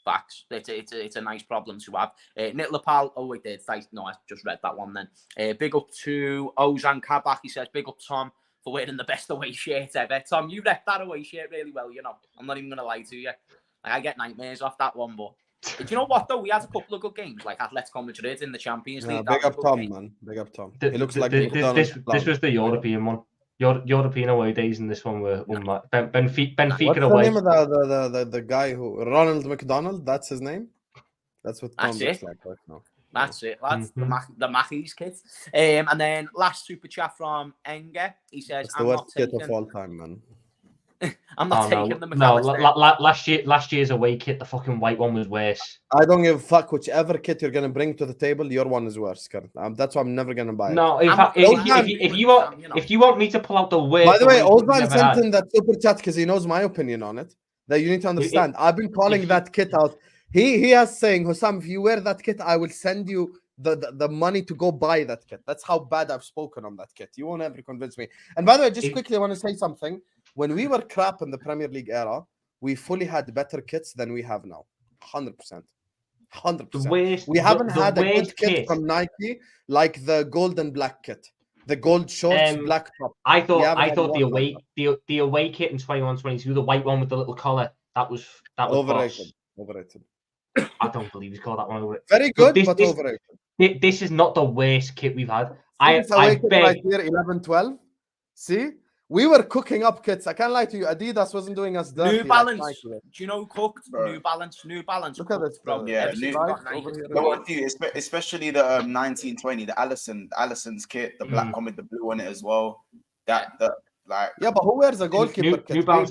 Facts. It's a nice problem to have. Nitlapal. Oh, wait, no, I just read that one then. Big up to Ozan Kabak. He says, big up Tom for wearing the best away shirt ever. Tom, you read that away shirt really well, you know. I'm not even going to lie to you. I get nightmares off that one, but do you know what, though? We had a couple of good games, like Atletico Madrid in the Champions League. Big up Tom, man. Big up Tom. He looks like this was the European one. European away days, and this one were Benfica What's away. the name of the guy who Ronald McDonald? That's his name. That's what Tom looks like right now. That's it, lads. The Mackies kids. And then last super chat from Enger. He says, "It's the worst kid of all time, man." I'm not taking the No, McAllister. last year's away kit, the fucking white one was worse. I don't give a fuck whichever kit you're gonna bring to the table. Your one is worse, Kurt. That's why I'm never gonna buy it. No, in fact, if you want me to pull out the worst. By the way, Ozman sent in that super chat because he knows my opinion on it. That you need to understand. I've been calling that kit out. He has saying, Husam, if you wear that kit, I will send you the money to go buy that kit. That's how bad I've spoken on that kit. You won't ever convince me. And by the way, just quickly, I want to say something. When we were crap in the Premier League era, we fully had better kits than we have now. 100%. 100%. We haven't had a good kit from Nike like the gold and black kit. The gold shorts, black top. I thought the away kit in 21-22, the white one with the little collar, that was overrated. I don't believe he's called that one over. Very good, but overrated. This is not the worst kit we've had. I beg right here, 11-12. See, we were cooking up kits. I can't lie to you. Adidas wasn't doing us dirty. New Balance. Like do you know who cooked? New Balance. Look at this, bro. Yeah, especially the 1920, the Allison's kit, the black one with the blue on it as well. But who wears a goalkeeper kit? New Balance,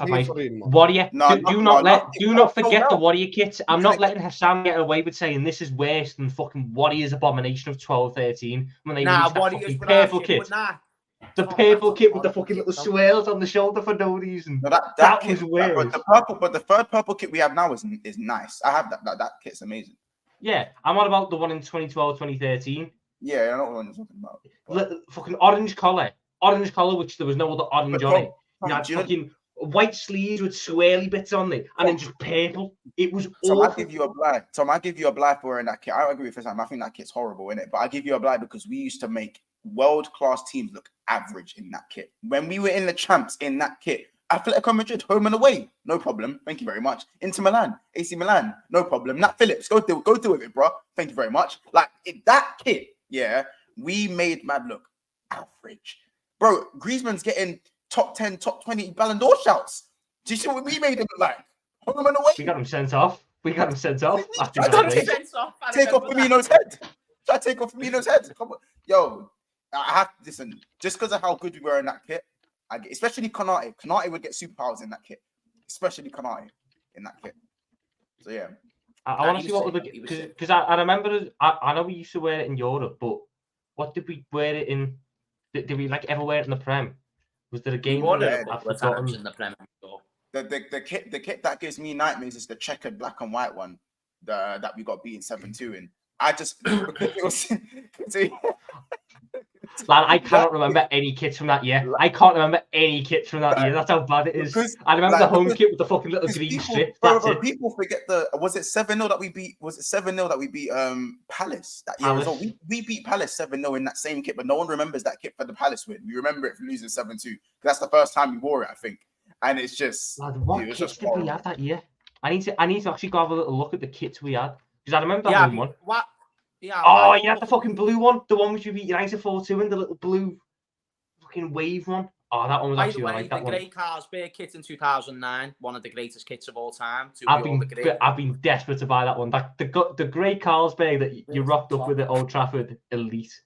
Warrior. Do not forget the Warrior kit. I'm not letting Hussam get away with saying this is worse than fucking Warrior's abomination of 12-13 when they released that fucking purple kit. The purple kit with the fucking little swirls on the shoulder for no reason. No, that was weird. But the third purple kit we have now is nice. I have that kit's amazing. Yeah, I'm on about the one in 2012, 2013. Yeah, I know what I'm talking about. Fucking orange collar, which there was no other orange on it. You had fucking white sleeves with swirly bits on it, and then just purple. It was awful. I give you a blind. I give you a blind for wearing that kit. I agree with Hussam. I think that kit's horrible, innit? But I give you a blind because we used to make world-class teams look average in that kit. When we were in the champs in that kit, Atletico Madrid, home and away, no problem. Thank you very much. Inter Milan, AC Milan, no problem. Nat Phillips, go do with it, bro. Thank you very much. Like that kit, yeah, we made Mad look average, bro. Griezmann's getting top 10, top 20 Ballon d'Or shouts. Do you see what we made him look like? Home and away. We got him sent off. Take off Firmino's head. Try to take off Firmino's head. Come on. Yo, I have to listen. Just because of how good we were in that kit, especially Konate. Konate would get superpowers in that kit. Especially Konate in that kit. So yeah. I want to see what other because I remember I know we used to wear it in Europe, but what did we wear it in? Did we like ever wear it in the Prem? Was there a game? In the Prem. The kit that gives me nightmares is the checkered black and white one that we got beaten 7-2 in. I just because it was. Man, I cannot remember any kits from that year. I can't remember any kits from that year. That's how bad it is. I remember the home kit with the fucking little green strip. That's it. People forget was it 7-0 that we beat? Was it 7-0 that we beat Palace that year? Well? We beat Palace 7-0 in that same kit, but no one remembers that kit for the Palace win. We remember it for losing 7-2. That's the first time we wore it, I think. And it's just what kits did we have that year? I need to actually go have a little look at the kits we had because I remember that one. What? Yeah, oh, you had the fucking blue one, the one which you beat United 4-2 and the little blue fucking wave one. Oh, that one was actually like that one. The Grey Carlsberg kit in 2009, one of the greatest kits of all time. I've been desperate to buy that one. The Grey Carlsberg that you rocked up with at Old Trafford, elite.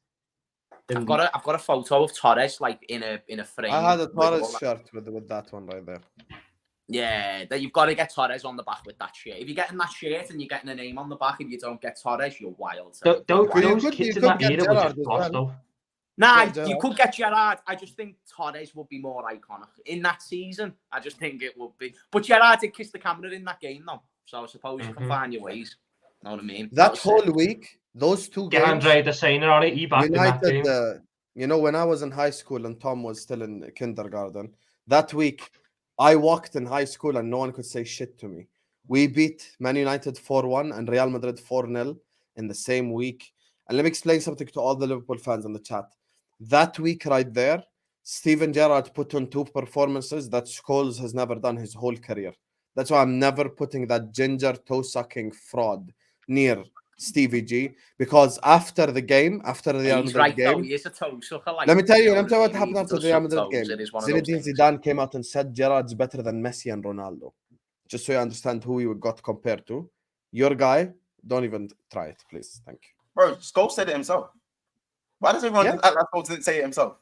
I've got a photo of Torres like in a frame. I had a Torres shirt with that one right there. Yeah, that you've got to get Torres on the back with that shirt. If you're getting that shirt and you're getting a name on the back, if you don't get Torres, you're wild. Those kids in that era were just lost though. Nah, you could get Gerrard. I just think Torres would be more iconic in that season. I just think it would be. But Gerrard did kiss the camera in that game though, so I suppose you can find your ways. Know what I mean? That whole week, those two games. Andre Desainer on it. He backed United, in that game. When I was in high school and Tom was still in kindergarten, that week. I walked in high school and no one could say shit to me. We beat Man United 4-1 and Real Madrid 4-0 in the same week. And let me explain something to all the Liverpool fans in the chat. That week right there, Steven Gerrard put on 2 performances that Scholes has never done his whole career. That's why I'm never putting that ginger toe-sucking fraud near Stevie G, because after the game, after the Real Madrid game, let me tell you what happened after the Real Madrid game. Zinedine Zidane came out and said Gerrard's better than Messi and Ronaldo. Just so you understand who you got compared to. Your guy, don't even try it, please. Thank you. Bro, Scholes said it himself. Why does everyone act like Scholes didn't say it himself?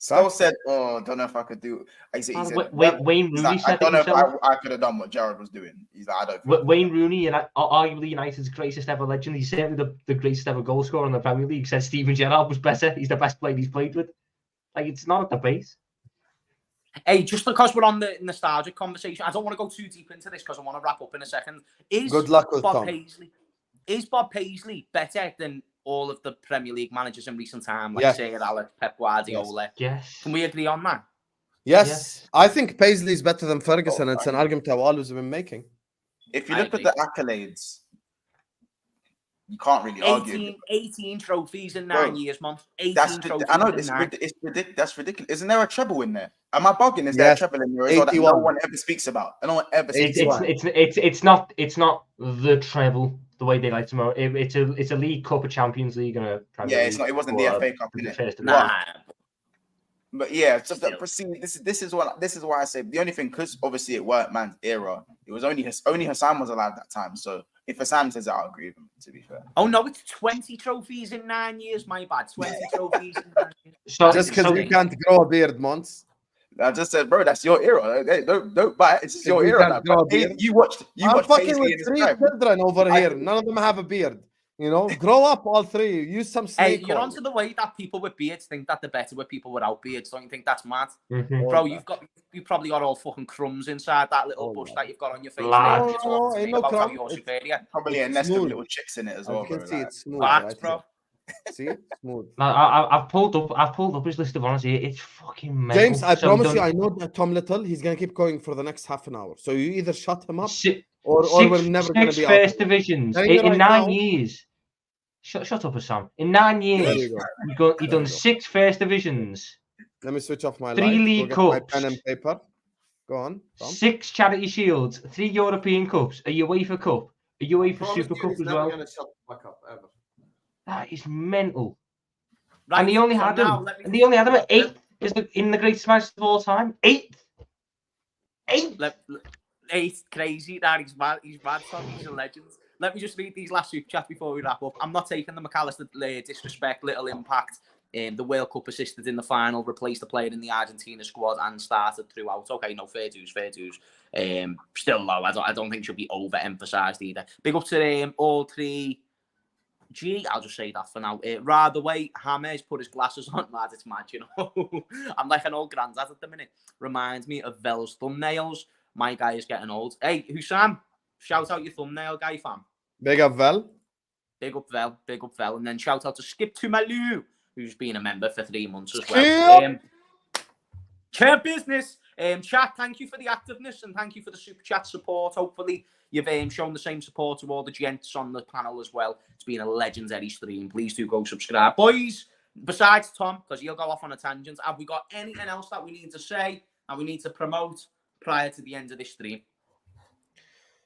Skull said, "Oh, don't know if I could do." He said, Wayne Rooney like, said I don't know himself. if I could have done what Gerrard was doing. He's like, I don't. Wayne Rooney, and arguably United's greatest ever legend. He's certainly the greatest ever goal scorer in the Premier League. Said Steven Gerrard was better. He's the best player he's played with. Like, it's not a debate. Hey, just because we're on the nostalgic conversation, I don't want to go too deep into this because I want to wrap up in a second. Good luck with Tom. Is Bob Paisley better than all of the Premier League managers in recent time, like Sir Alex, Pep Guardiola? Yes. Can we agree on that? Yes. I think Paisley's better than Ferguson. It's an argument I've always been making. If you look at the accolades, you can't really argue. 18 trophies in 9 years, man. 18 trophies. I know it's ridiculous. That's ridiculous. Isn't there a treble in there? Am I bugging? Is there a treble in there as well that no one ever speaks about? No one ever speaks about. It's not the treble the way they like to know. It's a League Cup, a Champions League, and a Premier League. It's not. It wasn't the FA Cup, in it. Nah. But yeah, just this is why I say the only thing, because obviously it weren't man's era. It was only HUSAM was allowed that time. So if HUSAM says that, I'll agree with him. To be fair. Oh no, it's 20 trophies in 9 years. My bad. 20 trophies in 9 years. Just because you can't grow a beard, Monts. I just said, bro, that's your era. Hey, don't buy it. It's your era. You watched fucking with 3 children over here. None of them have a beard. You know, grow up, all 3. Use some snake. Hey, you're onto the way that people with beards think that they're better with people without beards. Don't you think that's mad? Mm-hmm. Bro, you probably got all fucking crumbs inside that little bush that you've got on your face. Ain't no crumbs. Probably a nest of little chicks in it as well. You can see it's smooth. Facts, bro. See, smooth. I've pulled up his list of honours here. It's fucking mental. James, I promise you, I know that Tom Little, he's gonna keep going for the next half an hour. So you either shut him up, or we're never gonna be out. 6 first divisions in 9 years. Shut up, Sam. In 9 years, you've done 6 first divisions. Let me switch off my 3 light. League Cups. My pen and paper. Go on, Tom. 6 Charity Shields, 3 European Cups, a UEFA Cup, a UEFA Super Cup as well. That is mental. Right, and they only had him. And they only had him at 8th. Is in the greatest match of all time. 8th. 8th, crazy. That he's mad. He's mad. He's a legend. Let me just read these last super chats before we wrap up. I'm not taking the McAllister disrespect. Little impact. The World Cup assisted in the final, replaced the player in the Argentina squad, and started throughout. Okay, no, fair dues. Still low. I don't think should be overemphasized either. Big up to all 3. I'll just say that for now. Rather way, Hamez put his glasses on, lad. It's mad, you know. I'm like an old granddad at the minute. Reminds me of Vel's thumbnails. My guy is getting old. Hey, HUSAM, shout out your thumbnail guy, fam. Big up Vel. Big up Vel. And then shout out to Skip to Malu, who's been a member for 3 months as well. Champ business. Chat, thank you for the activeness and thank you for the super chat support. Hopefully, you've shown the same support to all the gents on the panel as well. It's been a legendary stream. Please do go subscribe. Boys, besides Tom, because he'll go off on a tangent, have we got anything else that we need to say and we need to promote prior to the end of this stream?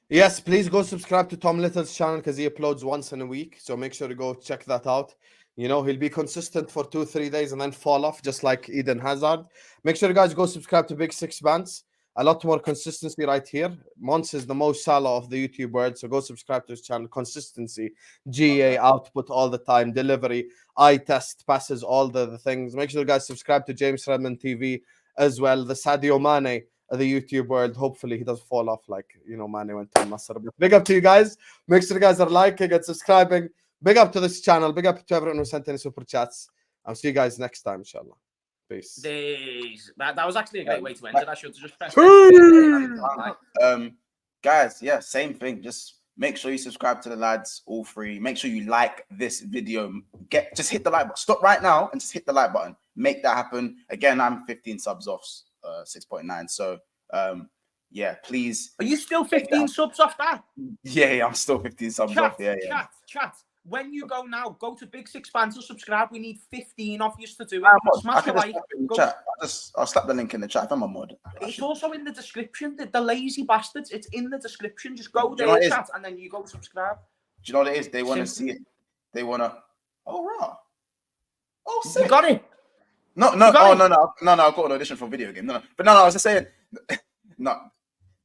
Yes, please go subscribe to Tom Little's channel because he uploads once in a week. So make sure to go check that out. You know, he'll be consistent for 2-3 days and then fall off, just like Eden Hazard. Make sure you guys go subscribe to Big Six Bands. A lot more consistency right here. Monts is the most Salah of the YouTube world, so go subscribe to his channel. Consistency, GA, output all the time, delivery, eye test, passes, all the things. Make sure you guys subscribe to James Redmond TV as well. The Sadio Mane of the YouTube world. Hopefully he doesn't fall off like, you know, Mane went to Nasser. But big up to you guys. Make sure you guys are liking and subscribing. Big up to this channel. Big up to everyone who sent any super chats. I'll see you guys next time, inshallah. Peace. That was actually a great way to end it. I should have just pressed guys, yeah, same thing. Just make sure you subscribe to the lads, all 3. Make sure you like this video. Just hit the like button. Stop right now and just hit the like button. Make that happen. Again, I'm 15 subs off 6.9. So yeah, please. Are you still 15 subs off that? Yeah, I'm still 15 subs off. Yeah. Chat. When you go now, go to Big Six Bands to subscribe. We need 15 of you to do it. Smash the like. I'll slap the link in the chat if I'm a mod. It's also in the description. The lazy bastards. It's in the description. Just go there, chat, and then you go subscribe. Do you know what it is? They want to see it. They want to. Oh, right. Oh, sick. You got it. No. I've got an audition for a video game. No. I was just saying. No.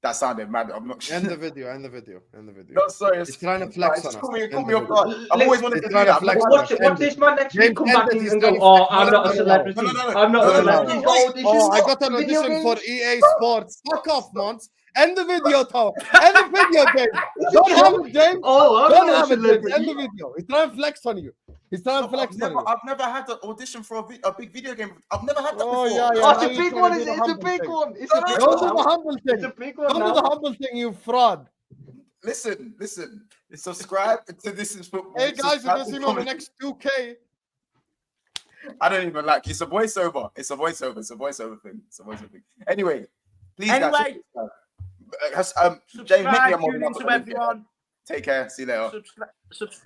That sounded mad. I'm not sure. End the video. End the video. End the video. No, sorry. He's trying to flex on us. Call me End off the video. guard. I've always wanted to do trying to that. flex on Watch, us. watch this man next week come back He's and go, trying to oh, flex I'm on not a us. celebrity. No. I'm not a No, no, celebrity. no. Oh, this Oh, I is got an video audition for games. EA Sports. Fuck off, Monts. End the video, Tom. End the video, James. Don't have it, James. Oh, I'm Don't not a have it, James. celebrity. End the video. He's trying to flex on you. He's trying to flex on you. I've never had an audition for a big video game. I've never had that Oh, before. yeah. Oh, Now it's a you're big trying one. to do the It's a humble big thing. one. It's a big Don't do the one. humble thing. It's a big one Don't do now. the humble thing, you fraud. Listen. Subscribe to This Is Football. Hey, guys, you Subscribe can to see me on the comment. next 2K. I don't even like. It's a voiceover. It's a voiceover thing. Anyway, please. Anyway. James, make me a Subscribe, mod. tune into everyone. Take care. See you later.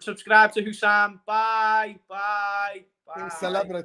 Subscribe to HUSAM. Bye. Celebrity.